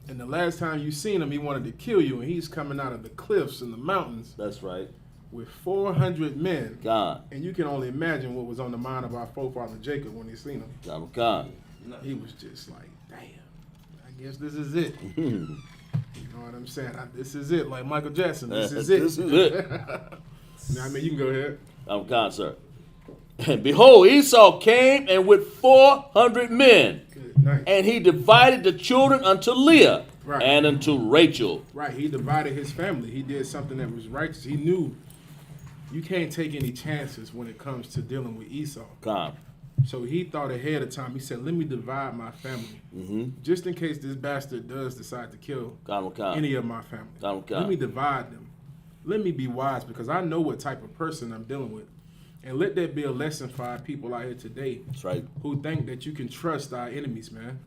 And the last time you seen him, he wanted to kill you, and he's coming out of the cliffs and the mountains That's right. with 400 men. God. And you can only imagine what was on the mind of our forefather Jacob when he seen him. God. He was just like, damn, I guess this is it. You know what I'm saying? This is it, like Michael Jackson. This is it. This is it. Now, I mean, you can go ahead. I'm God, sir. And behold, Esau came and with 400 men. Good night. And he divided the children unto Leah Right. and unto Rachel. Right, he divided his family. He did something that was righteous. He knew you can't take any chances when it comes to dealing with Esau. God. So he thought ahead of time. He said, let me divide my family. Just in case this bastard does decide to kill any of my family. Let me divide them. Let me be wise because I know what type of person I'm dealing with. And let that be a lesson for our people out here today. That's right. Who think that you can trust our enemies, man.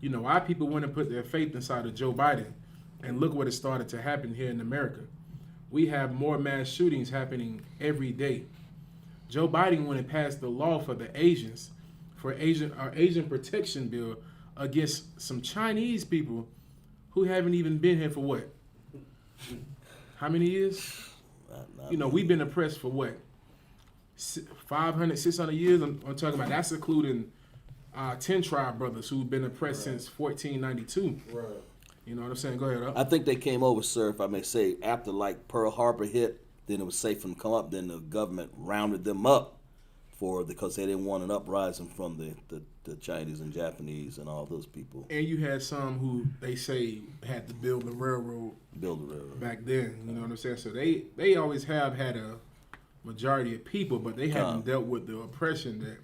You know, our people went and put their faith inside of Joe Biden. And look what has started to happen here in America. We have more mass shootings happening every day. Joe Biden went and passed the law for the Asians, our Asian protection bill against some Chinese people who haven't even been here for what? How many years? You know, we've been oppressed for what? 500, 600 years? I'm talking about, that's including 10 tribe brothers who've been oppressed since 1492. Right. You know what I'm saying? Go ahead. I think they came over, sir, if I may say, after like Pearl Harbor hit, then it was safe for them to come up. Then the government rounded them up because they didn't want an uprising from the Chinese and Japanese and all those people. And you had some who they say had to build the railroad back then. You know what I'm saying? So they always have had a majority of people, but they haven't dealt with the oppression that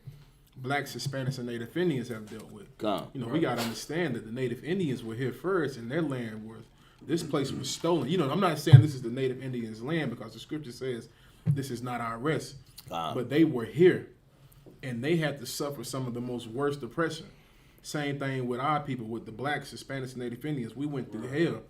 blacks, Hispanics, and Native Indians have dealt with. You know, we got to understand that the Native Indians were here first, and their land was, this place was stolen. You know, I'm not saying this is the Native Indians' land because the scripture says this is not our rest, but they were here, and they had to suffer some of the most worst oppression. Same thing with our people, with the blacks, Hispanics, and Native Indians. We went through hell,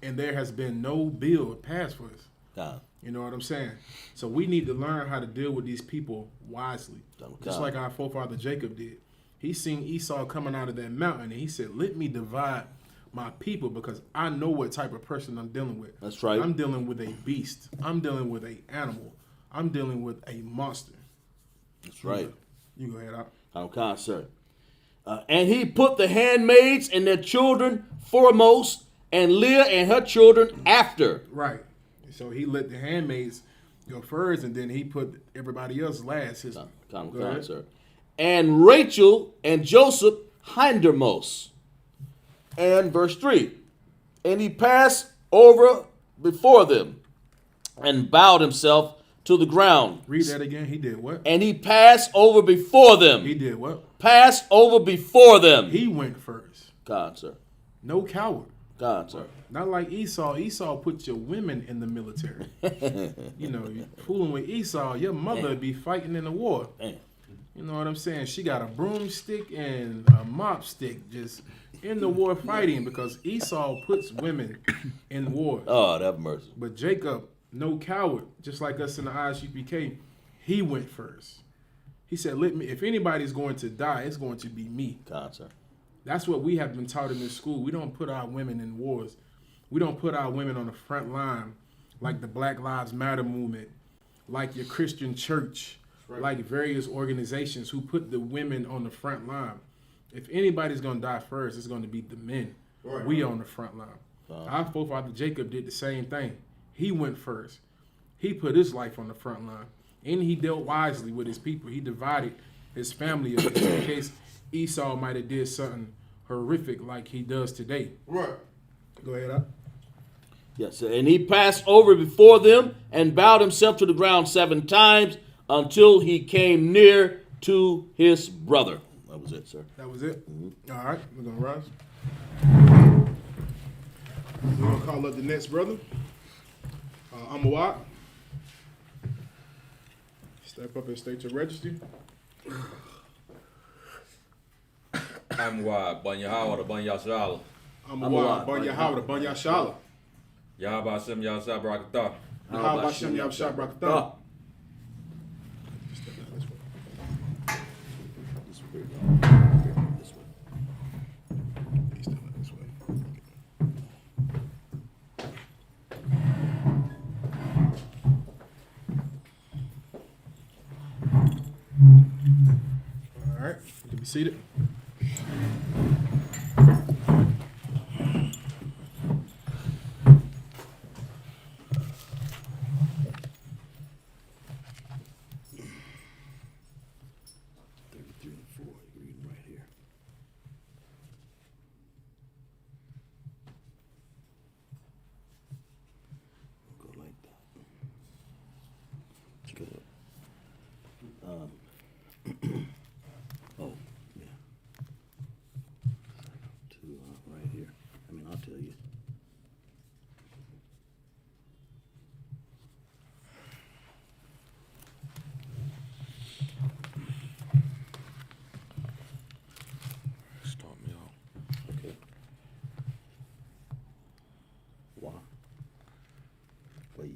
and there has been no bill passed for us. You know what I'm saying? So we need to learn how to deal with these people wisely. Just like our forefather Jacob did. He seen Esau coming out of that mountain, and he said, let me divide my people because I know what type of person I'm dealing with. That's right. I'm dealing with a beast. I'm dealing with an animal. I'm dealing with a monster. That's right. You go ahead out. Okay, sir. And he put the handmaids and their children foremost, and Leah and her children after. Right. So he let the handmaids go first, and then he put everybody else last. Go ahead, sir. And Rachel and Joseph hindermost. And verse 3. And he passed over before them and bowed himself to the ground. Read that again. He did what? And he passed over before them. He did what? Passed over before them. He went first. God, sir. No coward. God, sir. Not like Esau. Esau put your women in the military. You know, you fooling with Esau, your mother would be fighting in the war. You know what I'm saying? She got a broomstick and a mop stick just in the war fighting because Esau puts women in war. Oh, have mercy. But Jacob, no coward, just like us in the ISUPK, he went first. He said, "Let me. If anybody's going to die, it's going to be me." God, sir. That's what we have been taught in this school. We don't put our women in wars. We don't put our women on the front line like the Black Lives Matter movement, like your Christian church, like various organizations who put the women on the front line. If anybody's going to die first, it's going to be the men. We on the front line. Our forefather Jacob did the same thing. He went first. He put his life on the front line. And he dealt wisely with his people. He divided his family in case Esau might have did something horrific like he does today. Right. Go ahead, up. Yes, and he passed over before them and bowed himself to the ground 7 times until he came near to his brother. That was it, sir. That was it? Mm-hmm. All right, we're going to rise. We're going to call up the next brother. Amawat. Step up and state your register. I'm wide. Banya Howard, Banya Shala. Amawat, Banya Howard, Banya Shala. Yahba Sim Yah Sabrakata. How about Shem Yab Shah Brakatah? All right, you can be seated.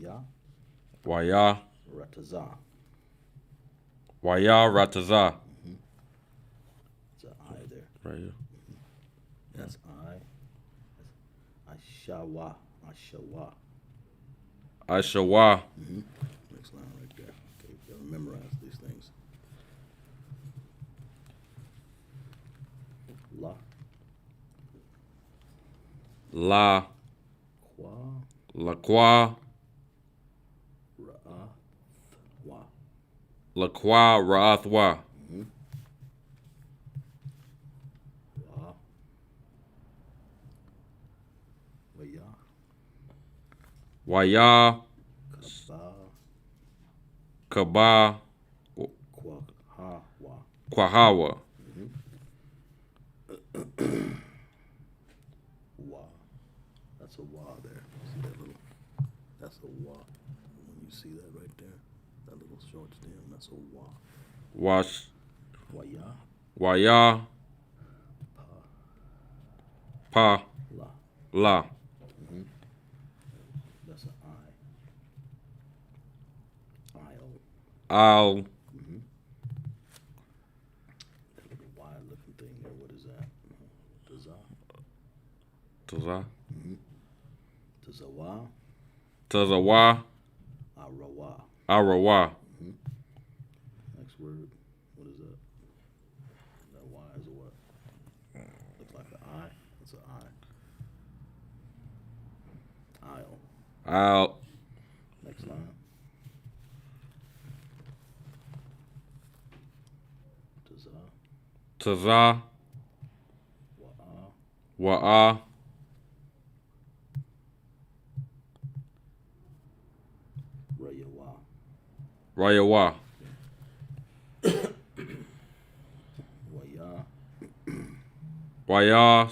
Waya Waya. Rataza. Waya Rataza. It's an I there. Right here. That's I. That's Ashawa. Ashawa. Ashawa. Next line right there. Okay, you gotta memorize these things. La. La. Qua. Laqua. Ra. Wa. Laqua Ra'athwa. Wa. Waya. Waya. Kaba. Kaba. Kwahawa. Kwahawa. Wa. That's a wa there. See that little? That's a wa. When you see that right there, that little short stem, that's a wa. Wash. Waya. Waya. Pa. La. La. That's an I. I'll. Al. That little wide looking thing there, what is that? Taza. Taza. Tazawa. Tazawa. Arawa. Arawa. Next word. What is that? That Y is a what? Looks like an I. That's an I. I'll. Al. Next line. Taza. Taza. Wa'a. Wa'a. Rayawa. Rayawa. Waya. Waya.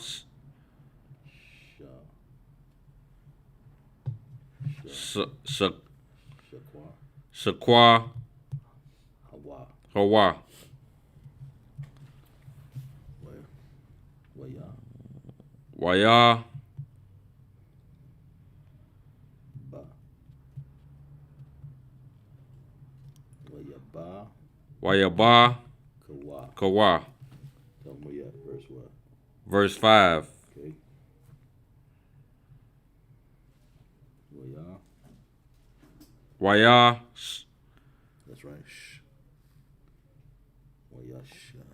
Sha. Shakwa. Shakwa. Hawa. Hawa. Where? Waya. Waya. Ba. Wayaba. Wayaba. Kawa. Kawa. Tell me where you at. Verse what? Verse 5. Okay. Waya. Waya. That's right. Shh. Wayasha.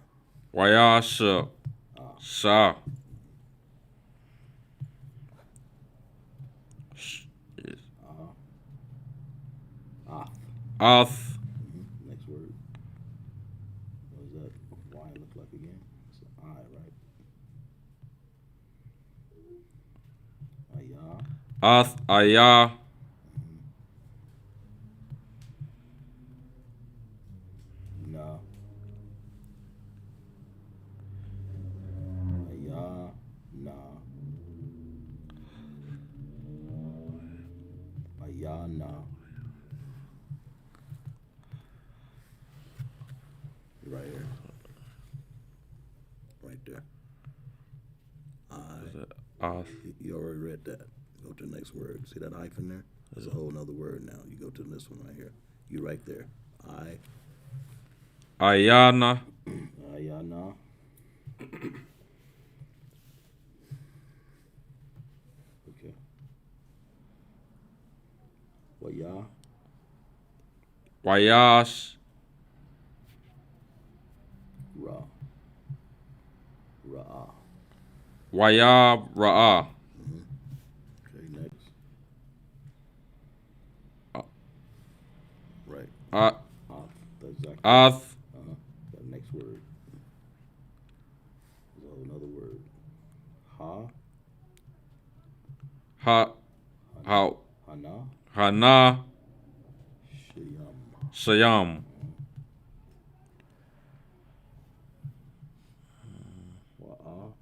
Waya. Sha. Sha. Ath. Ath. Next word. What does that Y look like again? It's an I, right? Ayah. Ath. Ayah. Na. Ayah. Na. Ayah. Na. Right here. Right there. Ath. You already read that. Go to the next word. See that hyphen there? There's a whole nother word now. You go to this one right here. You right there. Ayana. Ayana. Okay. Waya. Wayash. Ra. Ra'a. Waya. Ra'a. Okay, next. Right. Ath. That's exactly. Ath. That next word. There's a whole another word. Ha. Ha. Ha. Hana. Hana. Shayam. Shayam. Wa'a.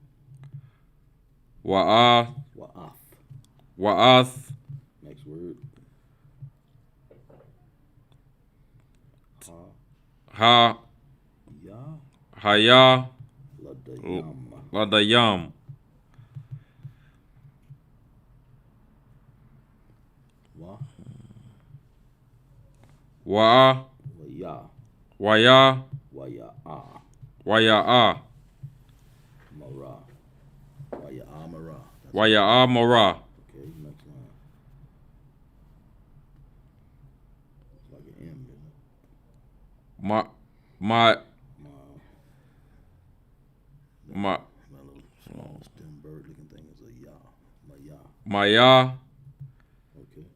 Wa'a. Wa'ath. Wa'ath. Next word. Ha. Ya. Haya. Ladayam. Ladayam. Wa. Wa. Waya. Waya. Waya-a. Waya-a. Mara. Waya-a mara. That's Waya-a mara. okay, next line. It's like an M, isn't it? Ma. That little small stem bird looking thing is a ya. Maya. Maya. Okay.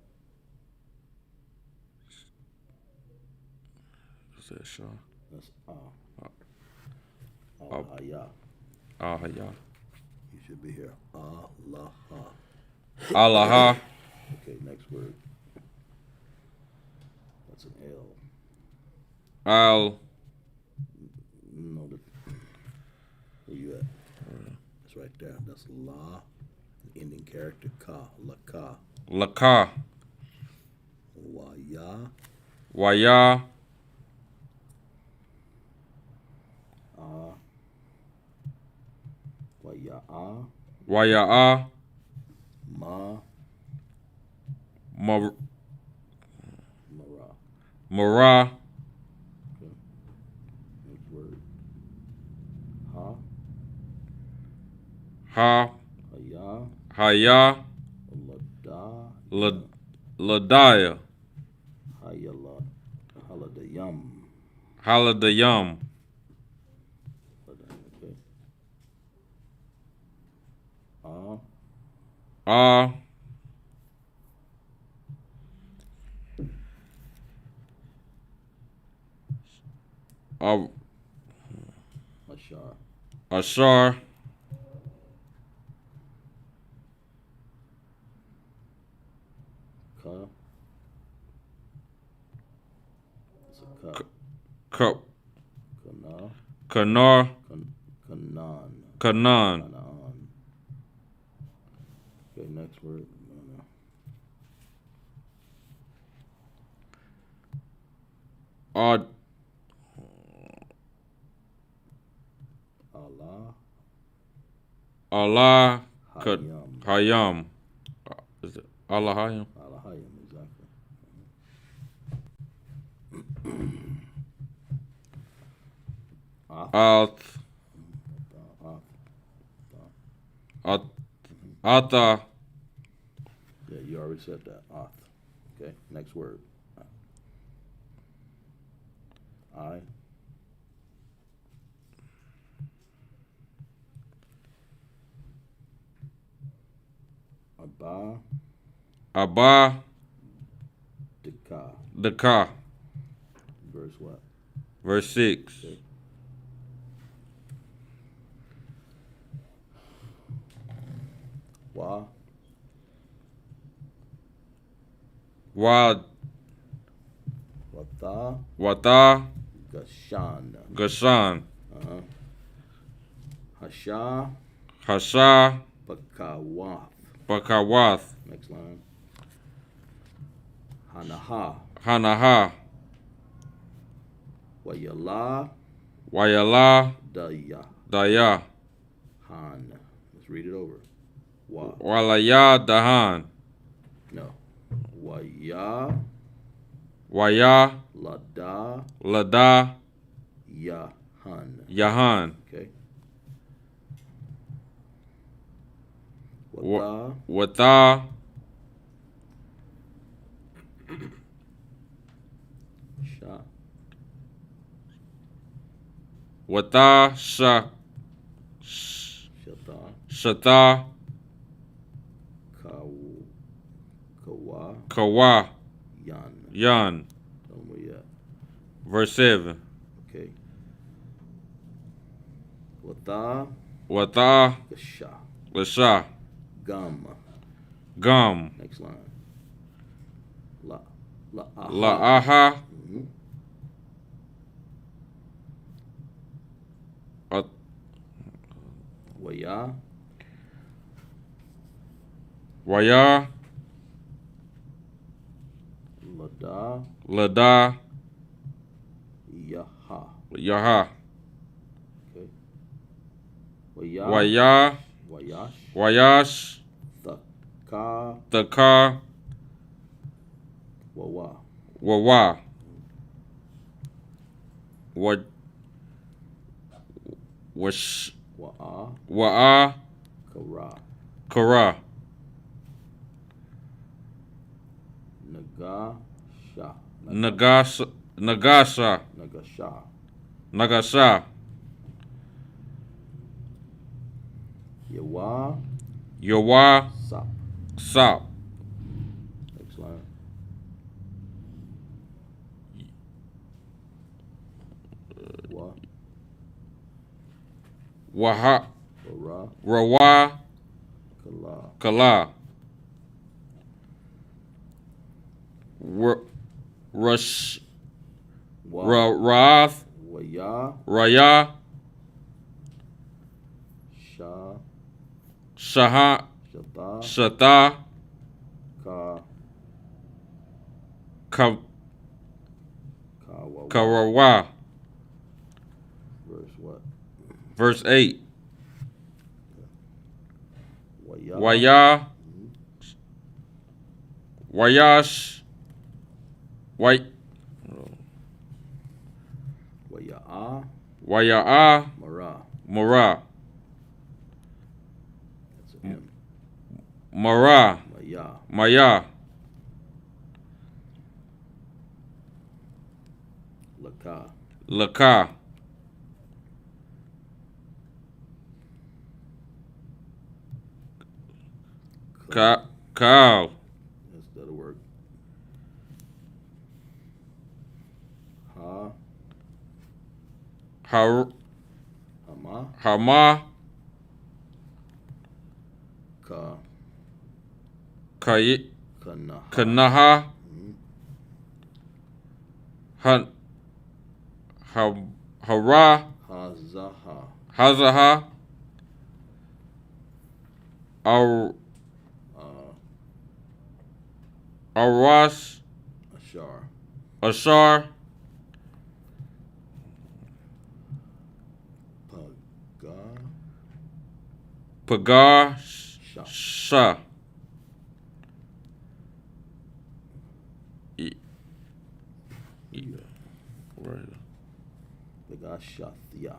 What's that, Shaw? That's ah. Ah. Al-haya. Ahaya. You should be here. Allah-ha. Allaha. Okay, next word. That's an L. Al. No, where you at? It's right there. That's la. The ending character ka. La-ka. Laka. Wa-ya. Waya. Wa-ya-a. Waya-a. Ma. Mara. Mara. Next word. Ha. Ha. Haya. Haya. La-da. Ladaya. Hayala. Haladayam. Haladayam. Okay. Ah. Ashar. Ashar. Ka. It's a ka. Ka. Kana. Kanar. Kanan. Kanan. Kanaan. Okay, next word. Ad. Allah. Allah. Hayam. Hayam. Is it Allah Hayam? Allah Hayam, exactly. At. At. Ata. Yeah, you already said that. Ath. Okay, next word. I. Abba. Abba. Dika. Daka. Verse what? Verse 6. Okay. Wa. Wad. Wata. Wata. Gashan. Gashan. Hasha. Hasha. Bakawath. Bakawath. Next line. Hanaha. Hanaha. Wayala. Wayala. Daya. Daya. Han. Let's read it over. Wa. Walaya Dahan. No. Waya. Waya. Lada. Lada. Yahan. Yahan. Okay. Wata. Wata. Sha. Wata. Sha. Shata. Shata. Kawa. Kawa. Yan. Yan. Tell them where you at. Verse 7. Okay. Wata. Wata. Gasha. Lasha. Gum. Gum. Next line. La. La. Aha. La aha. Mhm. Waya. Waya. Lada. Lada. Yaha. Yaha. Okay. Waya. Waya. Wayash. Wayash. Thaka. Thaka. Wawa. Wawa. What? Wash. Wa'a. Wa'a. Kara. Kara. Nagasha. Nagasa. Nagasa. Nagasha. Nagasa. Yawa. Yawa. Sap. Sap. Next line. Wa. Waha. Ra. Rawa. Kala. Kala. Rush. Wa. Raath. Waya. Raya. Sha. Shaha. Shata. Shata. Ka. Ka. Kawawa. Karawa. Verse what? Verse 8. Waya. Waya. Wayash. Way. Waya'a. Waya'a. Mara. Mara. That's an M. Mara. Maya. Maya. Laka. Laka. Kal. That'll work. Ha. Hama. Hama. Ka. Kay. Kanaha. Kanaha. Han. Hara. Hazaha. Hazaha. Ar. Arash. Ashar. Ashar. Paga. Pagar. Sha. Sha. Right. Pagashathya.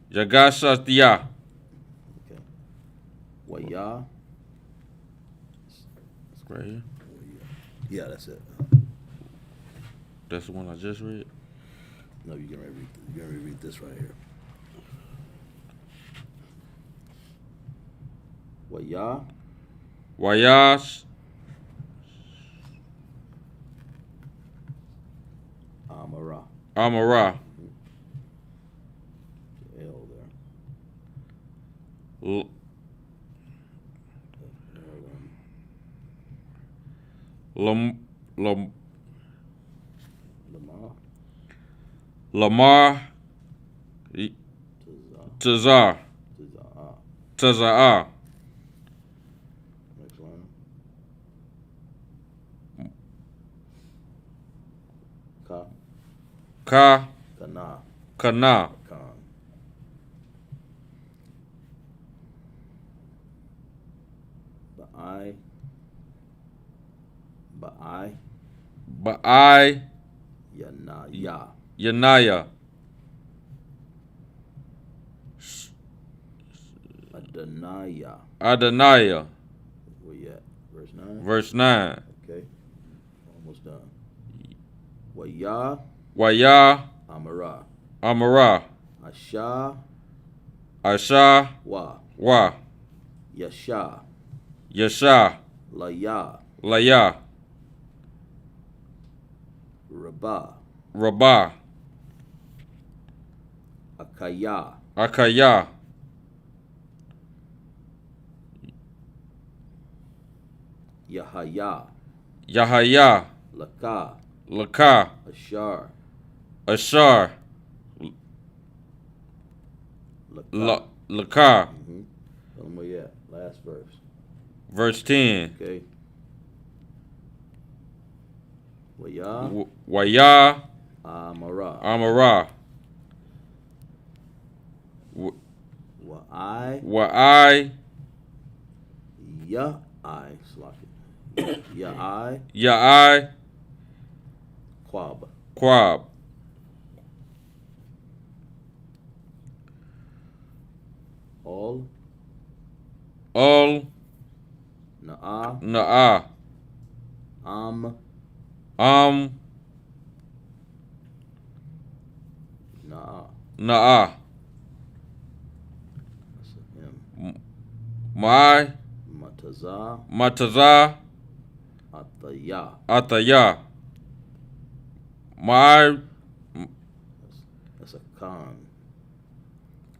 Jagashatya. Okay. Waya. Right here. Yeah, that's it. That's the one I just read. No, you're gonna read this right here. Waya. Wayash. Amara. Amara. L there. Lamar. Lamar. Tazar. Tazaa. Next line. Ka. Ka. Kana. Kana. Kan. Ba'ai. Ba'ai. Ba'ai. Yanaya. Yanaya. Adanaya. Adonaiah. Where you at? Verse 9? Verse 9. Okay. Almost done. Waya. Waya. Amara. Amara. Asha. Asha. Wa. Wa. Yasha. Yasha. Laya. Laya. Rabah. Rabah. Akaya. Akaya. Yahaya. Yahaya. Laka. Laka. Ashar. Ashar. Laka. Laka. Tell them where you at. Last verse. Verse 10. Okay. Waya. Waya. Amara. Amara. Wa'ai. Wa'ai. Ya'ai. Slocky. Ya'ai. Ya'ai. Quab. Quab. All. All. Na'a. Na'a. Na'a. Na'a. That's a him. My. Mataza. Mataza. Ataya. Ataya. My. That's a Khan.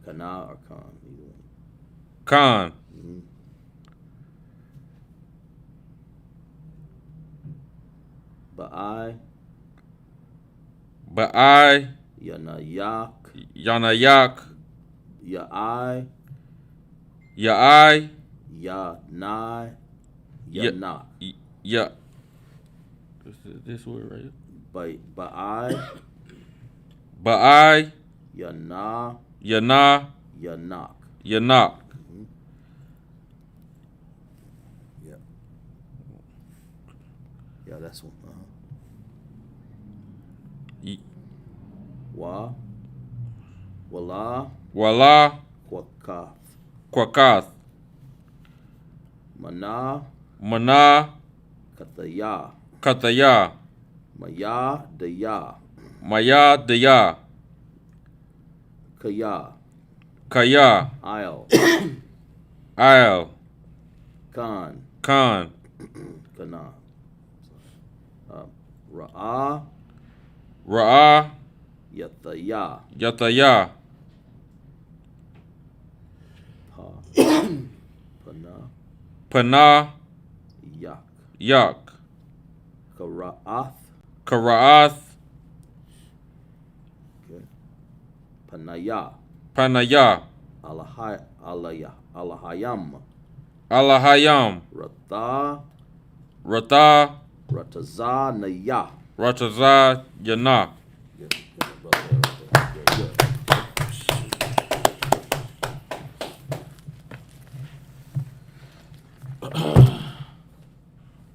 Kana or Khan. Either one. Khan. Mm-hmm. Ba'ai. Ba'ai. Yanayak. Yanayak. Ya'ai. Ya'ai. Yanai. Ya- Yana. Ya. This word right here. Ba'ai. Ba'ai. Yana. Yana. Yanak. Yanak. Yeah. Yeah, that's one. Y- Wa. Wala. Wala. Kwakath. Kwakath. Mana. Mana. Kataya. Kataya. Maya. Daya. Maya. Daya. Kaya. Kaya. Isle. Al. Khan. Khan. Kana. Ra'a. Ra'a. Yataya. Yataya. Pa. Pana. Pana. Yak. Yak. Kara'ath. Kara'ath. Okay. Panaya. Panaya. Alahayam. Alahayam. Rata. Rata. Rataza Naya. Rataza. Yana. Good, brother. Good.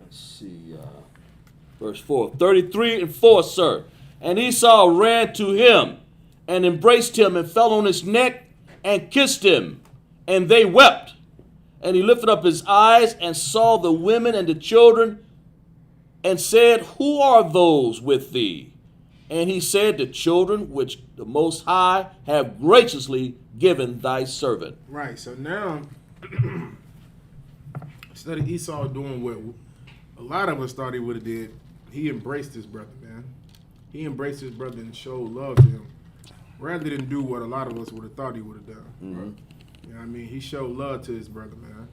Let's see. Verse 4. 33 and 4, sir. And Esau ran to him and embraced him and fell on his neck and kissed him. And they wept. And he lifted up his eyes and saw the women and the children and said, Who are those with thee? And he said, The children which the Most High have graciously given thy servant. Right. So now, instead of Esau doing what a lot of us thought he would have did, he embraced his brother, man. He embraced his brother and showed love to him, rather than do what a lot of us would have thought he would have done. Mm-hmm. You know what I mean? He showed love to his brother, man.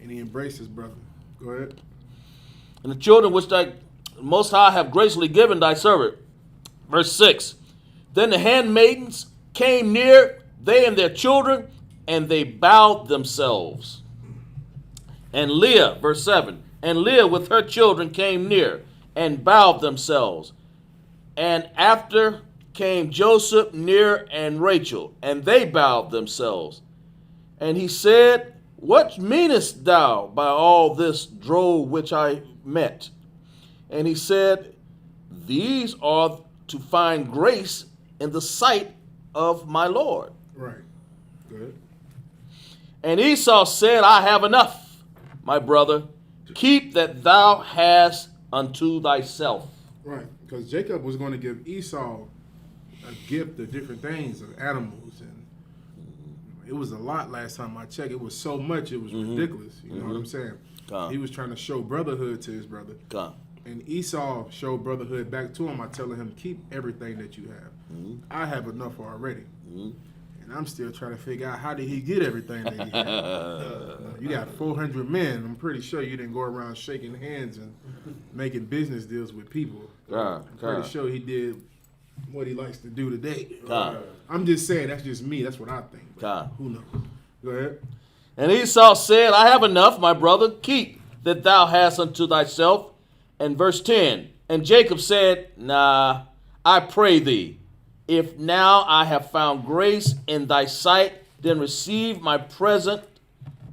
And he embraced his brother. Go ahead. And the children which thy Most High have graciously given thy servant. Verse 6. Then the handmaidens came near, they and their children, and they bowed themselves. And Leah, verse 7, and Leah with her children came near and bowed themselves. And after came Joseph near and Rachel, and they bowed themselves. And he said, What meanest thou by all this drove which I met? And he said, These are to find grace in the sight of my Lord. Right. Good. And Esau said, I have enough, my brother. Keep that thou hast unto thyself. Right. Because Jacob was going to give Esau a gift of different things, of animals. And it was a lot last time I checked. It was so much, it was ridiculous. You know what I'm saying? He was trying to show brotherhood to his brother. And Esau showed brotherhood back to him by telling him, keep everything that you have. I have enough already. And I'm still trying to figure out, how did he get everything that he had? You got 400 men. I'm pretty sure you didn't go around shaking hands and making business deals with people. I'm pretty sure he did what he likes to do today. I'm just saying, that's just me. That's what I think. But who knows? Go ahead. And Esau said, I have enough, my brother. Keep that thou hast unto thyself. And verse 10, and Jacob said, Nah, I pray thee, if now I have found grace in thy sight, then receive my present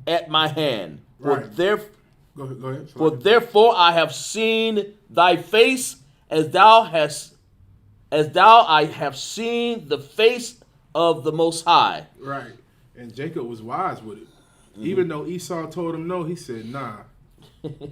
at my hand. Right. Go ahead. For therefore I have seen thy face as I have seen the face of the Most High. Right. And Jacob was wise with it. Even though Esau told him no, he said, nah,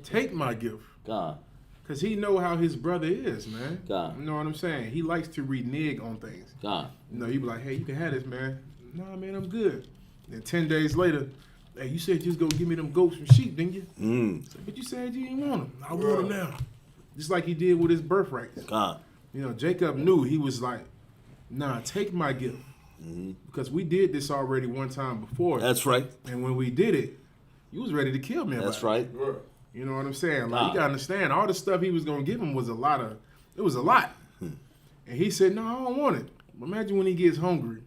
take my gift. God. Because he know how his brother is, man. God. You know what I'm saying? He likes to renege on things. God. You know, he be like, hey, you can have this, man. Nah, man, I'm good. And 10 days later, hey, you said you was going to give me them goats and sheep, didn't you? Said, but you said you didn't want them. I want them now. Just like he did with his birthrights. God. You know, Jacob knew. He was like, nah, take my gift. Because we did this already one time before. That's right. And when we did it, you was ready to kill me. That's right. You know what I'm saying? Like, you got to understand, all the stuff he was going to give him was a lot. And he said, no, I don't want it. Imagine when he gets hungry.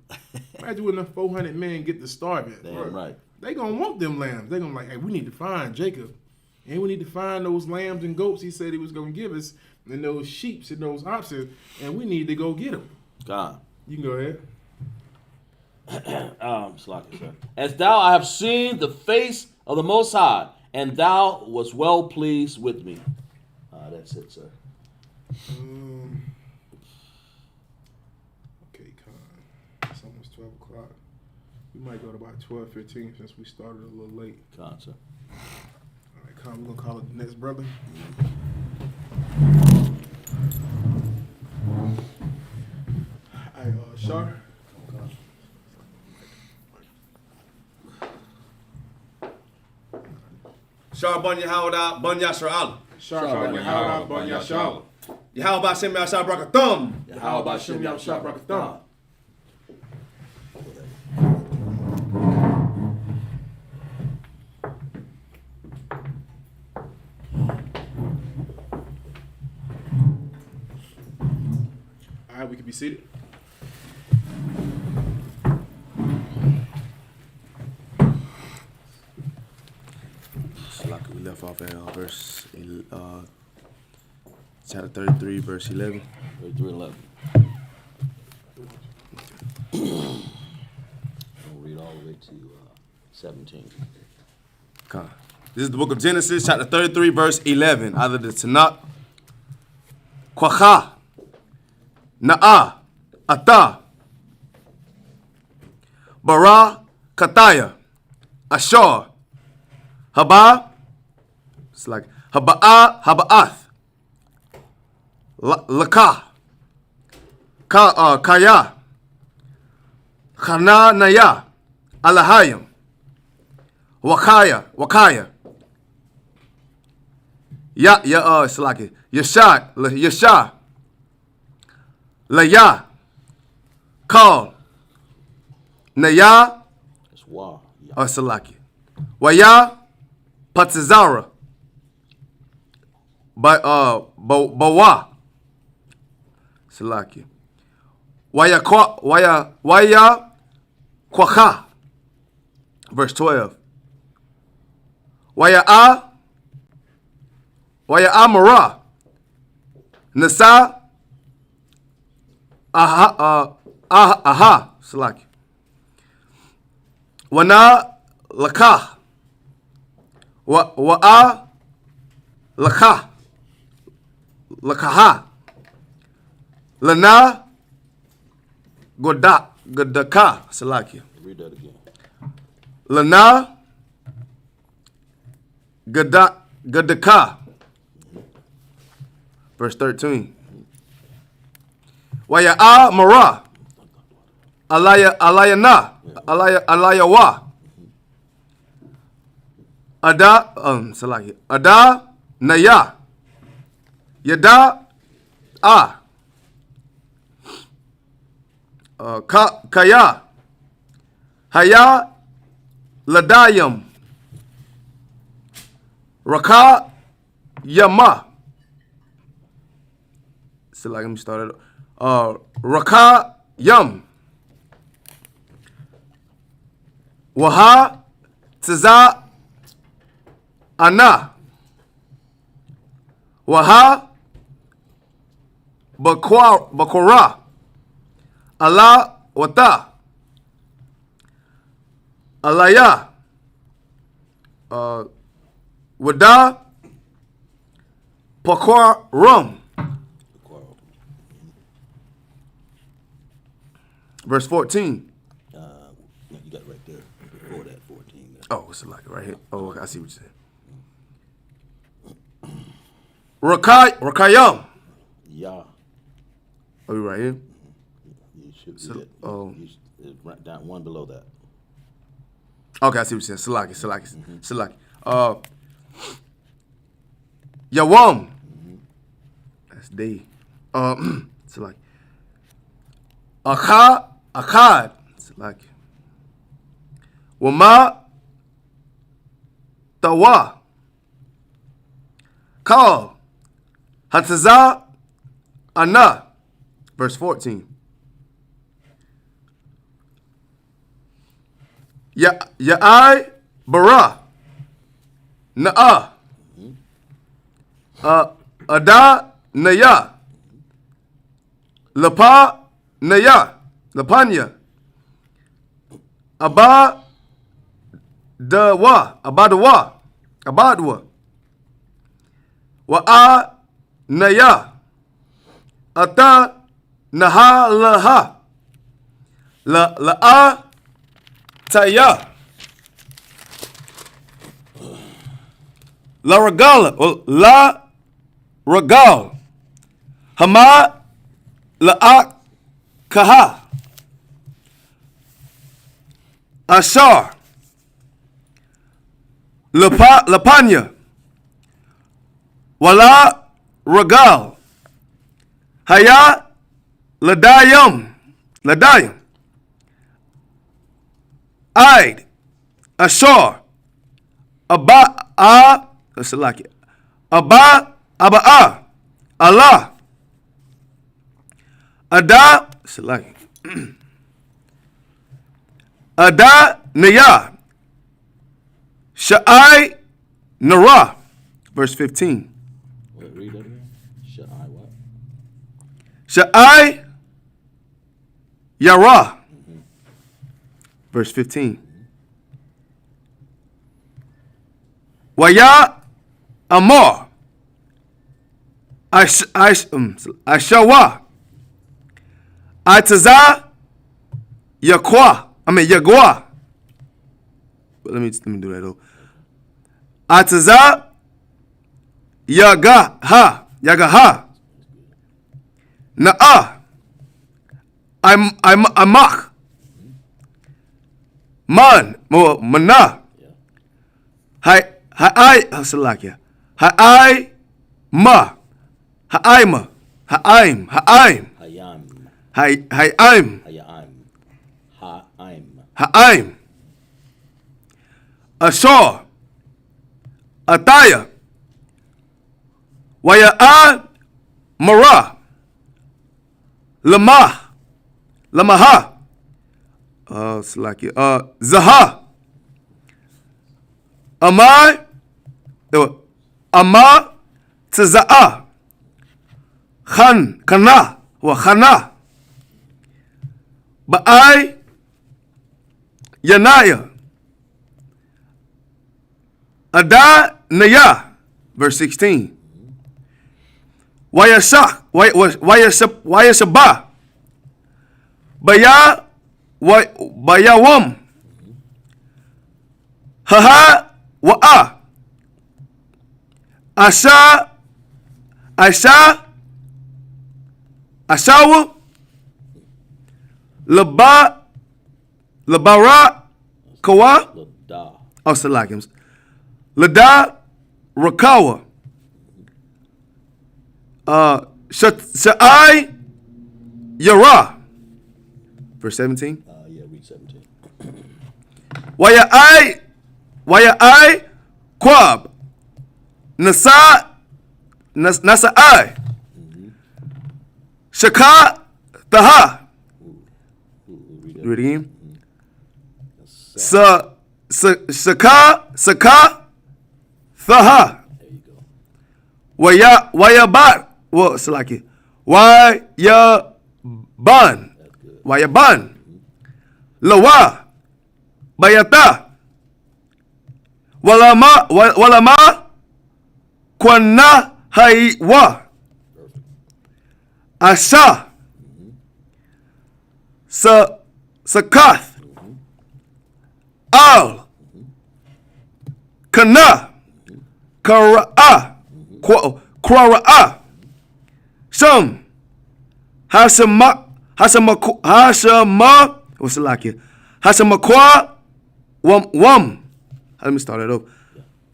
Imagine when the 400 men get to starving. Damn right. They going to want them lambs. They going to like, hey, we need to find Jacob. And we need to find those lambs and goats he said he was going to give us, and those sheep and those oxen, and we need to go get them. God. You can go ahead. Slaki, sir. As thou I have seen the face of the Most High, and thou was well pleased with me. That's it, sir. Okay, Con. It's almost 12 o'clock. We might go to about 12:15 since we started a little late. Con, sir. All right, Con, we're going to call it the next brother. All right, Shar. Shar Banya Hawada, Banya Shar Allah. Shar Banya Hawada, Banya Shar. Yahweh Shem Yashar Brakathum. Yahweh Shem Yahshua Brakatham. All right, we can be seated. Like we left off at chapter 33, verse 11. 33:11. We'll read all the way to 17. Okay. This is the book of Genesis, chapter 33, verse 11. Out of the Tanakh. Kwacha, Na'a, Ata, Bara, Kataya, Ashar, Haba, it's like Haba'a, Haba'ath, Laka, Kaya, Khana Naya, Alahayim, Wakaya, it's like Yasha, Laya, Kal, Naya, It's Wa. Salaki, Waya, Patzazara, Bawa, Salaki, Waya Kwacha, verse 12, Waya Amara, Nasa, Aha, Salaki, Wana Lakah, Wa'a Lakah, Lakaha, Lana Godaka, Salaki, Read that again. Lana Godaka, verse 13. Waya'a Mara, Alayana, Alayawa, Salaki, Ada Naya, Yada Kaya, Haya Ladayam, Raka Yama. So like, let me start it. Raka Yam, Waha Tza Ana, Waha Bakora, Allah Wata, Alaya, Wada Pakor Rum. Verse 14. You got it right there. Before that, 14. There. Oh, it's like right here. Oh, okay, I see what you said. Rakayam. Yeah. Are we right here? You should So, be it. It's right down one below that. Okay, I see what you're saying. Salaki. Yawam. That's D. Salaki. Akkad. Salaki. Wama. Tawa. Kal. Hataza. Ana. Verse 14. Ya'ai bara. Na'a. Ada naya. Lapa naya. Lapanya. Abadawa. Abadwa. Wa'a naya. Ata naha laha. La'a Taya. La Regal. La Regal. Hama La Kaha. Ashar. Lapanya. Wala Regal. Haya Ladayam. Aid, Ashar, let's like it. Aba'a, Allah, Ada, let's like it. Ada, Naya, Sha'ai, Nara, verse 15. Wait, read that again. Sha'ai what? Sha'ai, Yara. Verse 15. Waya Amor. Ashawa. Ataza Yagwa. Let me do that though. Ataza Yagaha. Na'a. I'm Amak. Mana. Hi, Salakia. Ha'aim. Hayam. Ha'aim. Ashar. Ataya. Waya'a Mara. Lamaha. Salakia. Zaha. Ama Taza'a. Khana. Ba'ai Yanaya. Ada Naya. Verse 16. Wayashabah. Bayawam. Haha wa'a. Ashawu. Labara Kawa. Lada. Oh, Salakim. Lada Rakawa. Sha'ai Yara. Verse 17. Yeah, read 17. Waya'ai Quab. Nasa'ai. Shaka Taha. Read it again. Saka Thaha. There you go. Wayabat. Well, it's like it. Wayaban. Wayaban. Lawa. Bayata. Walama. Kwana Haiwa. Asha. Sakath. Al. Kana. Kara'a. Kwara'a. Some. Hashama. What's it like here? Hashamakwa. Wam. Let me start it over.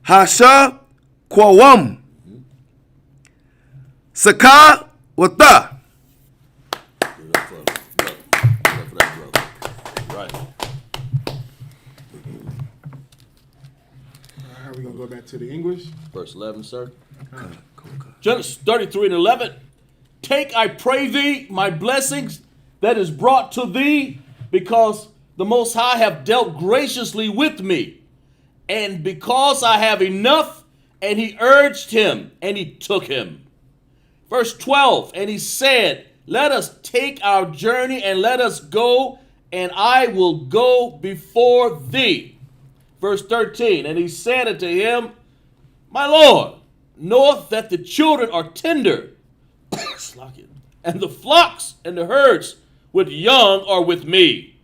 Hasha. Kwawam. Saka. Wata. Give it up for that brother. Right. How are we gonna go back to the English? Verse 11, sir. Genesis 33 and 11. Take, I pray thee, my blessings that is brought to thee, because the Most High have dealt graciously with me, and because I have enough. And he urged him, and he took him. Verse 12, and he said, let us take our journey, and let us go, and I will go before thee. Verse 13, and he said unto him, my Lord, knoweth that the children are tender, and the flocks and the herds with young are with me.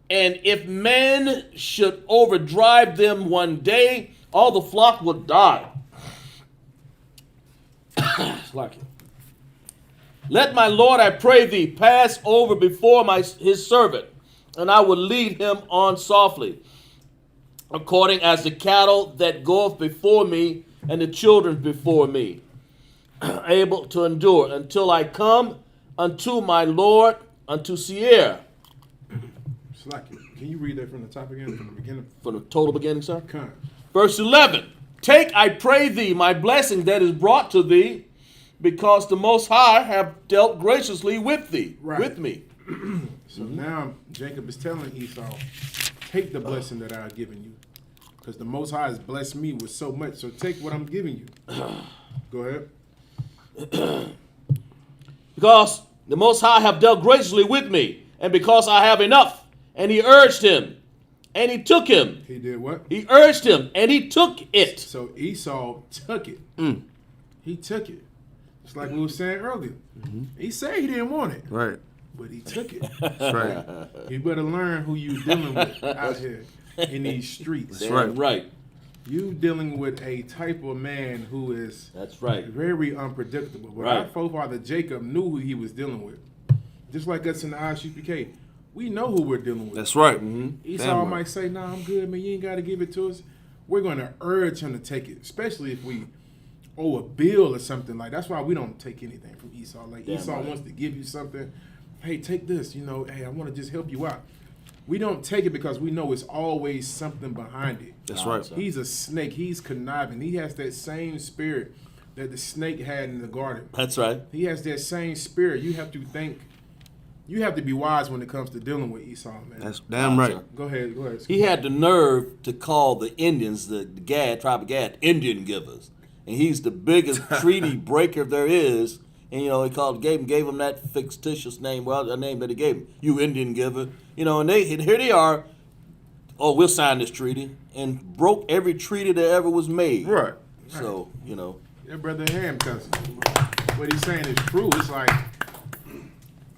And if men should overdrive them one day, all the flock will die. Let my Lord, I pray thee, pass over before his servant, and I will lead him on softly, according as the cattle that goeth before me, and the children before me, able to endure, until I come unto my Lord, unto Seir. Slack it. Can you read that from the top again, from the beginning? From the total beginning, sir? Come. Verse 11, take, I pray thee, my blessing that is brought to thee, because the Most High have dealt graciously with thee, Right. with me. So now Jacob is telling Esau, take the blessing that I've given you, because the Most High has blessed me with so much. So take what I'm giving you. Go ahead. Because the Most High have dealt graciously with me, and because I have enough. And he urged him, and he took him. He did what? He urged him, and he took it. So Esau took it. He took it. Just like we were saying earlier. He said he didn't want it, Right. but he took it. That's right. You better learn who you dealing with out here in these streets. That's right. Right. You dealing with a type of man who is That's right. very unpredictable. But Right. our forefather Jacob knew who he was dealing with. Just like us in the ISUPK. We know who we're dealing with. That's right. Esau Damn right. might say, nah, I'm good, man. You ain't got to give it to us. We're going to urge him to take it, especially if we owe a bill or something. Like, that's why we don't take anything from Esau. Like, Damn Esau right. wants to give you something. Hey, take this. You know, hey, I want to just help you out. We don't take it because we know it's always something behind it. That's right. He's a snake. He's conniving. He has that same spirit that the snake had in the garden. That's right. He has that same spirit. You have to think. You have to be wise when it comes to dealing with Esau, man. That's damn right. Go ahead. Go ahead. He had the nerve to call the Indians, the Gad, tribe of Gad, Indian givers. And he's the biggest treaty breaker there is. And, you know, gave him that fictitious name, well, a name that he gave him, you Indian giver. You know, and here they are, oh, we'll sign this treaty, and broke every treaty that ever was made. Right. So, you know. That brother Ham cousin. What he's saying is true. It's like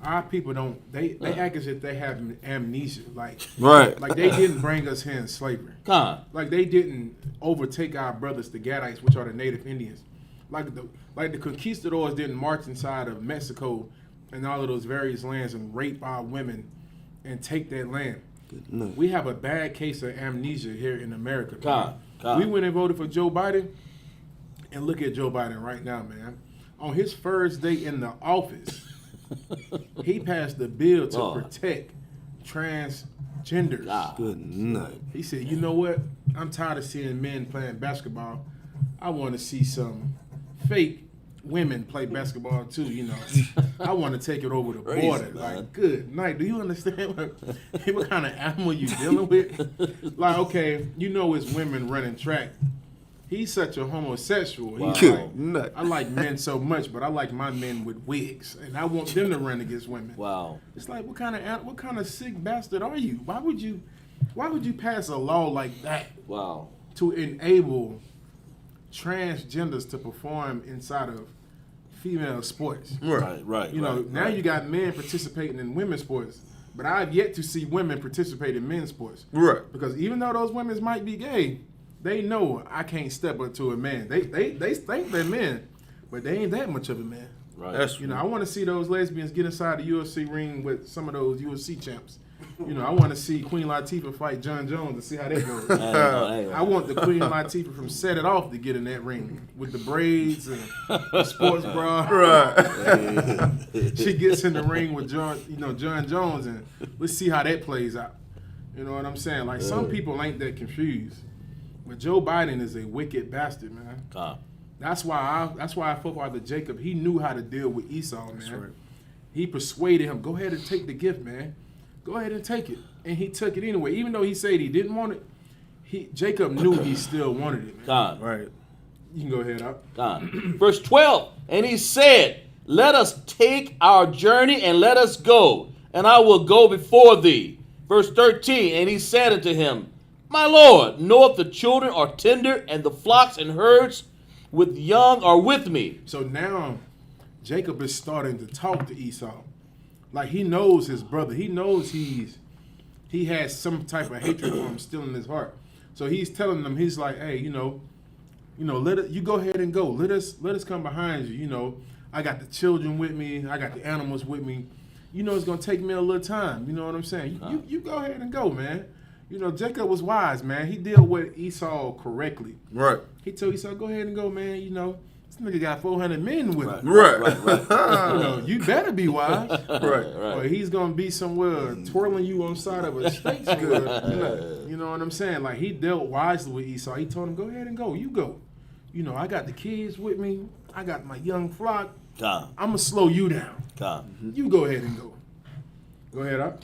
our people don't. They act as if they have amnesia. Like Right. Like they didn't bring us here in slavery. Con. Like they didn't overtake our brothers, the Gadites, which are the native Indians. Like the conquistadors didn't march inside of Mexico and all of those various lands and rape our women and take that land. No. We have a bad case of amnesia here in America. Man. Con. We went and voted for Joe Biden, and look at Joe Biden right now, man. On his first day in the office, he passed the bill to protect transgenders. God. Good night. He said, you know what? I'm tired of seeing men playing basketball. I want to see some fake women play basketball too, you know. I want to take it over the Crazy, border. man. Like, good night. Do you understand what kind of animal you dealing with? Like, okay, you know it's women running track. He's such a homosexual. Wow. He's Good like, night. I like men so much, but I like my men with wigs, and I want them to run against women. Wow. It's like, what kind of sick bastard are you? Why would you pass a law like that Wow. to enable transgenders to perform inside of female sports? Right. You know, now you got men participating in women's sports. But I've yet to see women participate in men's sports. Right. Because even though those women might be gay, they know I can't step up to a man. They think they're men, but they ain't that much of a man. Right. That's You know, I want to see those lesbians get inside the UFC ring with some of those UFC champs. You know, I want to see Queen Latifah fight John Jones and see how that goes. I want the Queen Latifah from Set It Off to get in that ring with the braids and the sports bra. right. She gets in the ring with John Jones, and let's see how that plays out. You know what I'm saying? Like, some people ain't that confused, but Joe Biden is a wicked bastard, man. That's why footballer Jacob, he knew how to deal with Esau, man. That's right. He persuaded him, go ahead and take the gift, man. Go ahead and take it. And he took it anyway. Even though he said he didn't want it, Jacob knew he still wanted it, man. Right. You can go ahead up. Verse 12, and he said, let us take our journey and let us go, and I will go before thee. Verse 13, and he said unto him, my Lord, knoweth the children are tender, and the flocks and herds with young are with me. So now Jacob is starting to talk to Esau. Like, he knows his brother. He knows he has some type of hatred for him still in his heart. So he's telling them, he's like, hey, you go ahead and go. Let us come behind you. You know, I got the children with me. I got the animals with me. You know, it's gonna take me a little time. You know what I'm saying? You go ahead and go, man. You know, Jacob was wise, man. He dealt with Esau correctly. Right. He told Esau, go ahead and go, man. You know, this nigga got 400 men with him. Right. You know, you better be wise. Right. Or he's gonna be somewhere twirling you on the side of a stake somewhere. You know what I'm saying? Like, he dealt wisely with Esau. He told him, go ahead and go. You go. You know, I got the kids with me. I got my young flock. I'm gonna slow you down. You go ahead and go. Go ahead, up.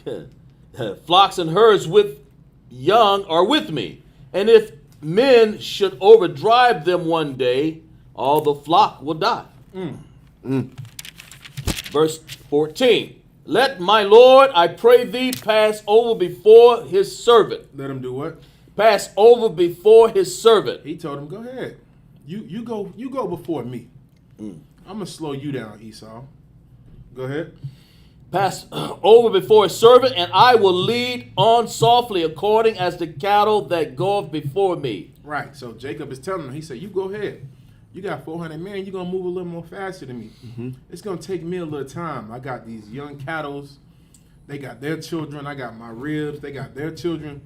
Flocks and herds with young are with me. And if men should overdrive them one day, all the flock will die. Verse 14. Let my Lord, I pray thee, pass over before his servant. Let him do what? Pass over before his servant. He told him, go ahead. You go before me. I'm gonna slow you down, Esau. Go ahead. Pass over before his servant, and I will lead on softly according as the cattle that goeth before me. Right. So Jacob is telling him, he said, you go ahead. You got 400 men. You're going to move a little more faster than me. It's going to take me a little time. I got these young cattle. They got their children. I got my ribs. They got their children.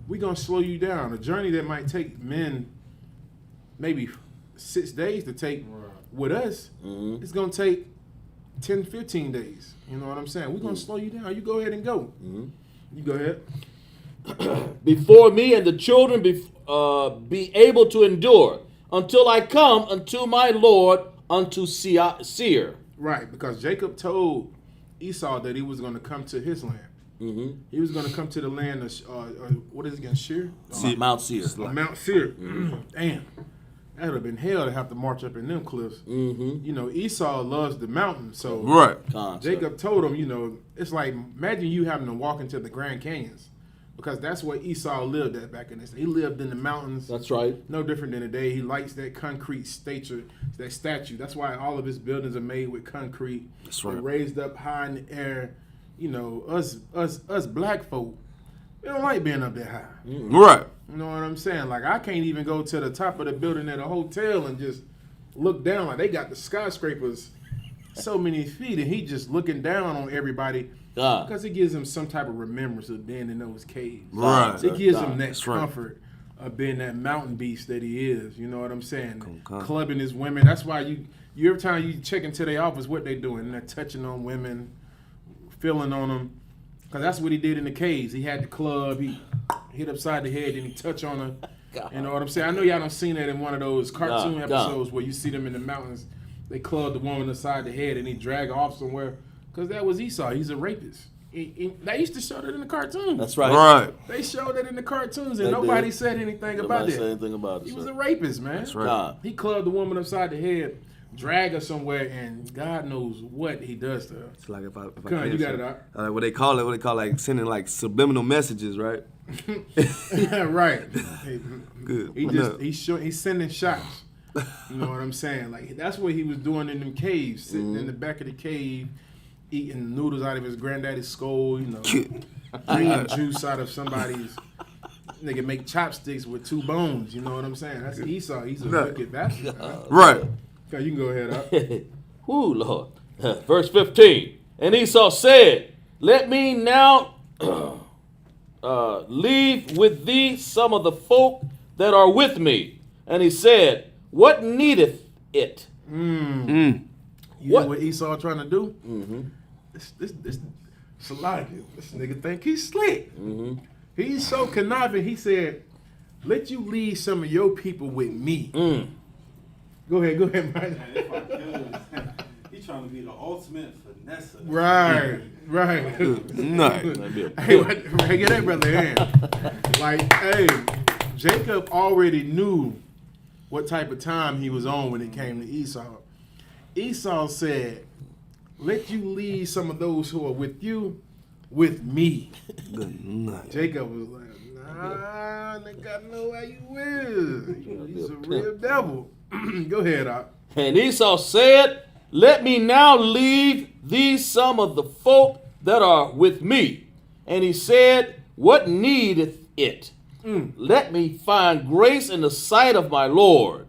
We're going to slow you down. A journey that might take men maybe 6 days to take with us, it's going to take 10, 15 days. You know what I'm saying? We're going to slow you down. You go ahead and go. You go ahead. Before me, and the children be able to endure until I come unto my Lord unto Seir. Right, because Jacob told Esau that he was going to come to his land. He was going to come to the land of, what is it again, Seir? Mount Seir. Mount Seir. Damn. That would have been hell to have to march up in them cliffs. You know, Esau loves the mountains, so Jacob told him, you know, it's like, imagine you having to walk into the Grand Canyons, because that's where Esau lived at back in this day. He lived in the mountains. That's right. No different than today. He likes that concrete statue. That's why all of his buildings are made with concrete. That's right. They're raised up high in the air. You know, us black folk, we don't like being up that high. Right. You know what I'm saying? Like, I can't even go to the top of the building at a hotel and just look down. Like, they got the skyscrapers so many feet, and he just looking down on everybody because it gives him some type of remembrance of being in those caves. Right. It gives him that comfort of being that mountain beast that he is. You know what I'm saying? Clubbing his women. That's why you every time you check into their office, what they doing? They're touching on women, feeling on them. Because that's what he did in the caves. He had the club. He hit upside the head and he touched on her. You know what I'm saying? I know y'all done seen that in one of those cartoon episodes where you see them in the mountains. They club the woman upside the head and he drag her off somewhere. Because that was Esau. He's a rapist. They used to show that in the cartoons. That's right. Right. They showed that in the cartoons and nobody said anything about that. Said anything about it. He was a rapist, man. That's right. He clubbed the woman upside the head, drag her somewhere, and God knows what he does to her. It's like if I Come on, you got it out. What they call like sending like subliminal messages, right? Yeah, right. Good. He's sending shots. You know what I'm saying? Like, that's what he was doing in them caves, sitting in the back of the cave, eating noodles out of his granddaddy's skull, you know, drinking juice out of somebody's. Nigga make chopsticks with 2 bones. You know what I'm saying? That's Esau. He's a wicked bastard. Right. Okay, you can go ahead. Whoo, Lord. Verse 15. And Esau said, let me now leave with thee some of the folk that are with me. And he said, what needeth it? You know what Esau trying to do? This Salakia, this nigga think he's slick. He's so conniving. He said, let you leave some of your people with me. Go ahead, Mike. Man, if I could, he trying to be the ultimate finesse. Right. No. Hey, get that brother in. Like, hey, Jacob already knew what type of time he was on when it came to Esau. Esau said, let you leave some of those who are with you with me. Good night. Jacob was like, nah, nigga, I know where you is. He's a real devil. Go ahead, Op. And Esau said, let me now leave these some of the folk that are with me. And he said, what needeth it? Let me find grace in the sight of my Lord.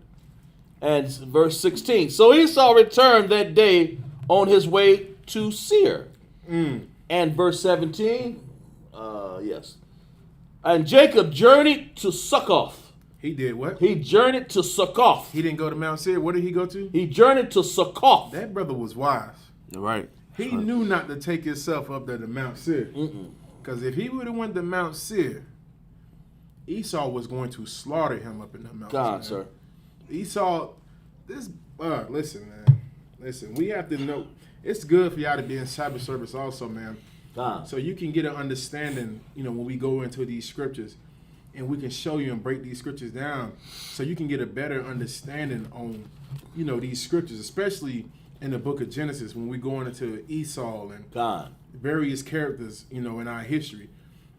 And verse 16. So Esau returned that day on his way to Seir. And verse 17, yes. And Jacob journeyed to Succoth. He did what? He journeyed to Succoth. He didn't go to Mount Seir. What did he go to? He journeyed to Succoth. That brother was wise. Right. He knew not to take himself up there to Mount Seir. Because if he would have went to Mount Seir, Esau was going to slaughter him up in the mountains. God, sir. Esau, listen, man. Listen, we have to know. It's good for y'all to be in cyber service also, man. God. So you can get an understanding, you know, when we go into these scriptures, and we can show you and break these scriptures down so you can get a better understanding on, you know, these scriptures, especially in the book of Genesis when we go into Esau and God. various characters, you know, in our history.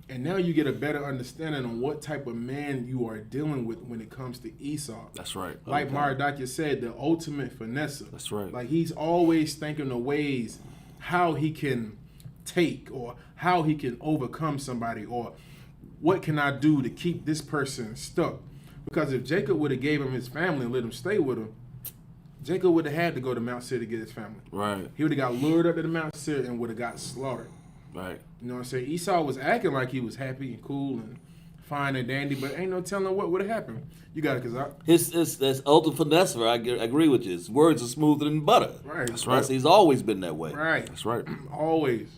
And now you get a better understanding on what type of man you are dealing with when it comes to Esau. That's right. Like Maradaki said, the ultimate finesse. That's right. Like he's always thinking of ways how he can take or how he can overcome somebody or what can I do to keep this person stuck. Because if Jacob would have gave him his family and let him stay with him, Jacob would have had to go to Mount Seir to get his family. Right. He would have got lured up to the Mount Seir and would have got slaughtered. Right. You know what I'm saying? Esau was acting like he was happy and cool and fine and dandy, but ain't no telling what would have happened. You got it, cause That's ultimate finesse. I agree with you. His words are smoother than butter. Right. That's right. He's always been that way. Right. That's right. Always.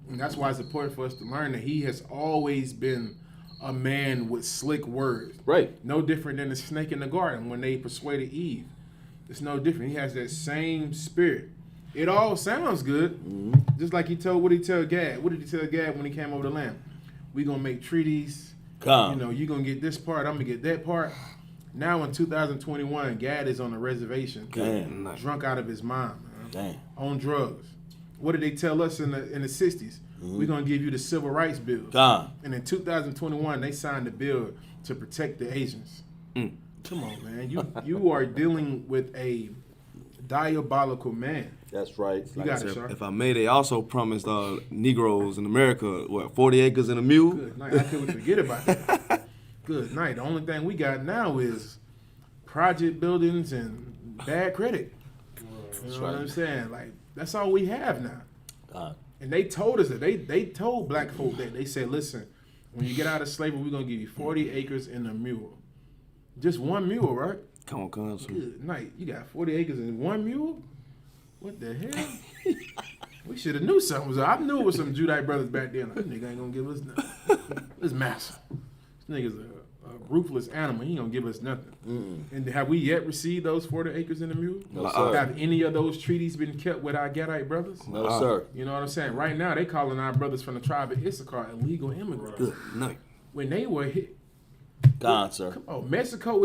And that's why it's important for us to learn that he has always been a man with slick words. Right. No different than the snake in the garden when they persuaded Eve. It's no different. He has that same spirit. It all sounds good. Just like what did he tell Gad? What did he tell Gad when he came over the land? We gonna make treaties. Come. You know, you gonna get this part, I'm gonna get that part. Now in 2021, Gad is on a reservation, Damn. drunk out of his mind, man. Damn. On drugs. What did they tell us in the 60s? We're gonna give you the Civil Rights Bill. Come. And in 2021, they signed a bill to protect the Asians. Come on, man. You are dealing with a diabolical man. That's right. You got it, sir. If I may, they also promised Negroes in America, 40 acres and a mule? Good night. How could we forget about that? Good night. The only thing we got now is project buildings and bad credit. You know what I'm saying? Like, that's all we have now. And they told us that. They told black folk that. They said, listen, when you get out of slavery, we're going to give you 40 acres and a mule. Just one mule, right? Come on, cousin. Good night. You got 40 acres and one mule? What the hell? We should have knew something was up. I knew it was some Judite brothers back then. Like, this nigga ain't gonna give us nothing. This massive. This nigga's a ruthless animal. He ain't gonna give us nothing. And have we yet received those 40 acres and a mule? No, sir. Have any of those treaties been kept with our Gadite brothers? No, sir. You know what I'm saying? Right now, they calling our brothers from the tribe of Isupk illegal immigrants. Good night. When they were hit, God, sir. oh, Mexico,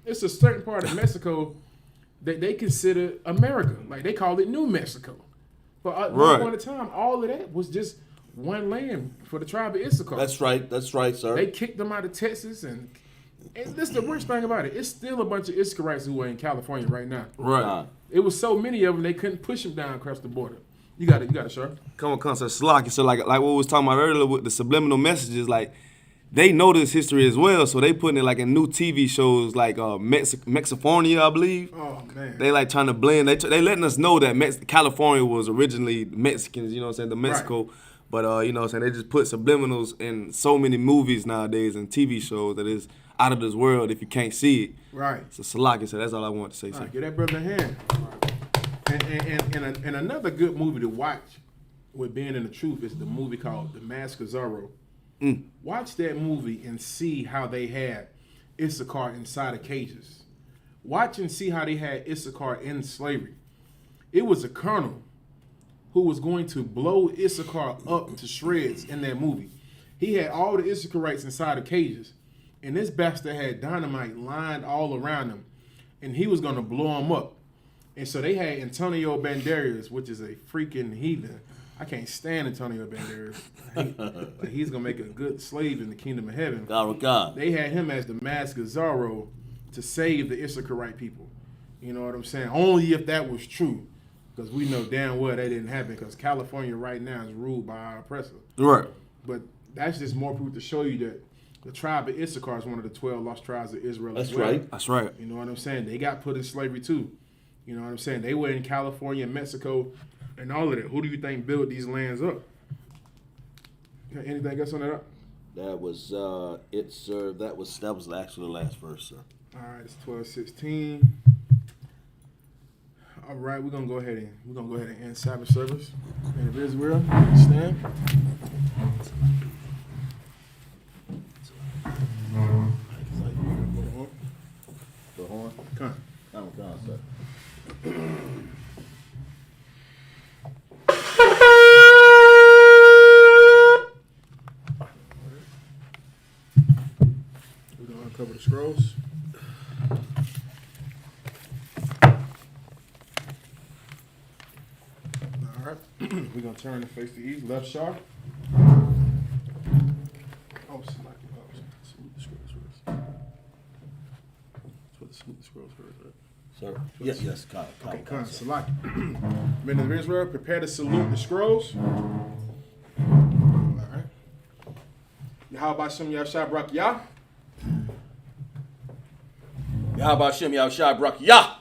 it's a certain part of Mexico that they consider America. Like, they call it New Mexico. But at one point in time, all of that was just one land for the tribe of Issaquah. That's right. That's right, sir. They kicked them out of Texas, and this is the worst thing about it. It's still a bunch of Issacharites who are in California right now. Right. It was so many of them, they couldn't push them down across the border. You got it, sir. Come on, so Slocky. So like what we was talking about earlier with the subliminal messages, like they know this history as well, so they putting it like in new TV shows like Mexifornia, I believe. Oh man. They like trying to blend. They letting us know that California was originally Mexicans, you know what I'm saying, the Mexico. Right. But you know what I'm saying, they just put subliminals in so many movies nowadays and TV shows that is out of this world if you can't see it. Right. So Salaki, so that's all I want to say. All Sir. right, give that brother a hand. And another good movie to watch with being in the truth is the movie called The Mask of Zorro. Watch that movie and see how they had Isupk inside of cages. Watch and see how they had Isupk in slavery. It was a colonel who was going to blow Isupk up to shreds in that movie. He had all the Issacharites inside of cages, and this bastard had dynamite lined all around him, and he was going to blow him up. And so they had Antonio Banderas, which is a freaking heathen. I can't stand Antonio Banderas. He's going to make a good slave in the kingdom of heaven. God. They had him as the Mask of Zorro to save the Issacharite people. You know what I'm saying? Only if that was true. Because we know damn well that didn't happen, because California right now is ruled by our oppressor. Right. But that's just more proof to show you that the tribe of Issachar is one of the 12 lost tribes of Israel as well. Right. That's right. You know what I'm saying? They got put in slavery too. You know what I'm saying? They were in California and Mexico and all of that. Who do you think built these lands up? Got anything else on that? That was it, sir. That was actually the last verse, sir. All right, it's 12:16. All right, we're gonna go ahead and end Sabbath service. And if Israel, stand. The horn. Come. I'm gone, sir. We're gonna uncover the scrolls. All right, we're gonna turn the face to east, left sharp. Oh, salute the scrolls first. Let's put the scrolls first, right? Sir. Yes, Kyle. Okay, come, select. Men of Israel, prepare to salute the scrolls. All right. Yahweh Shem Yahshua Barak Yah. How about Shem Yahshua Brak Yah?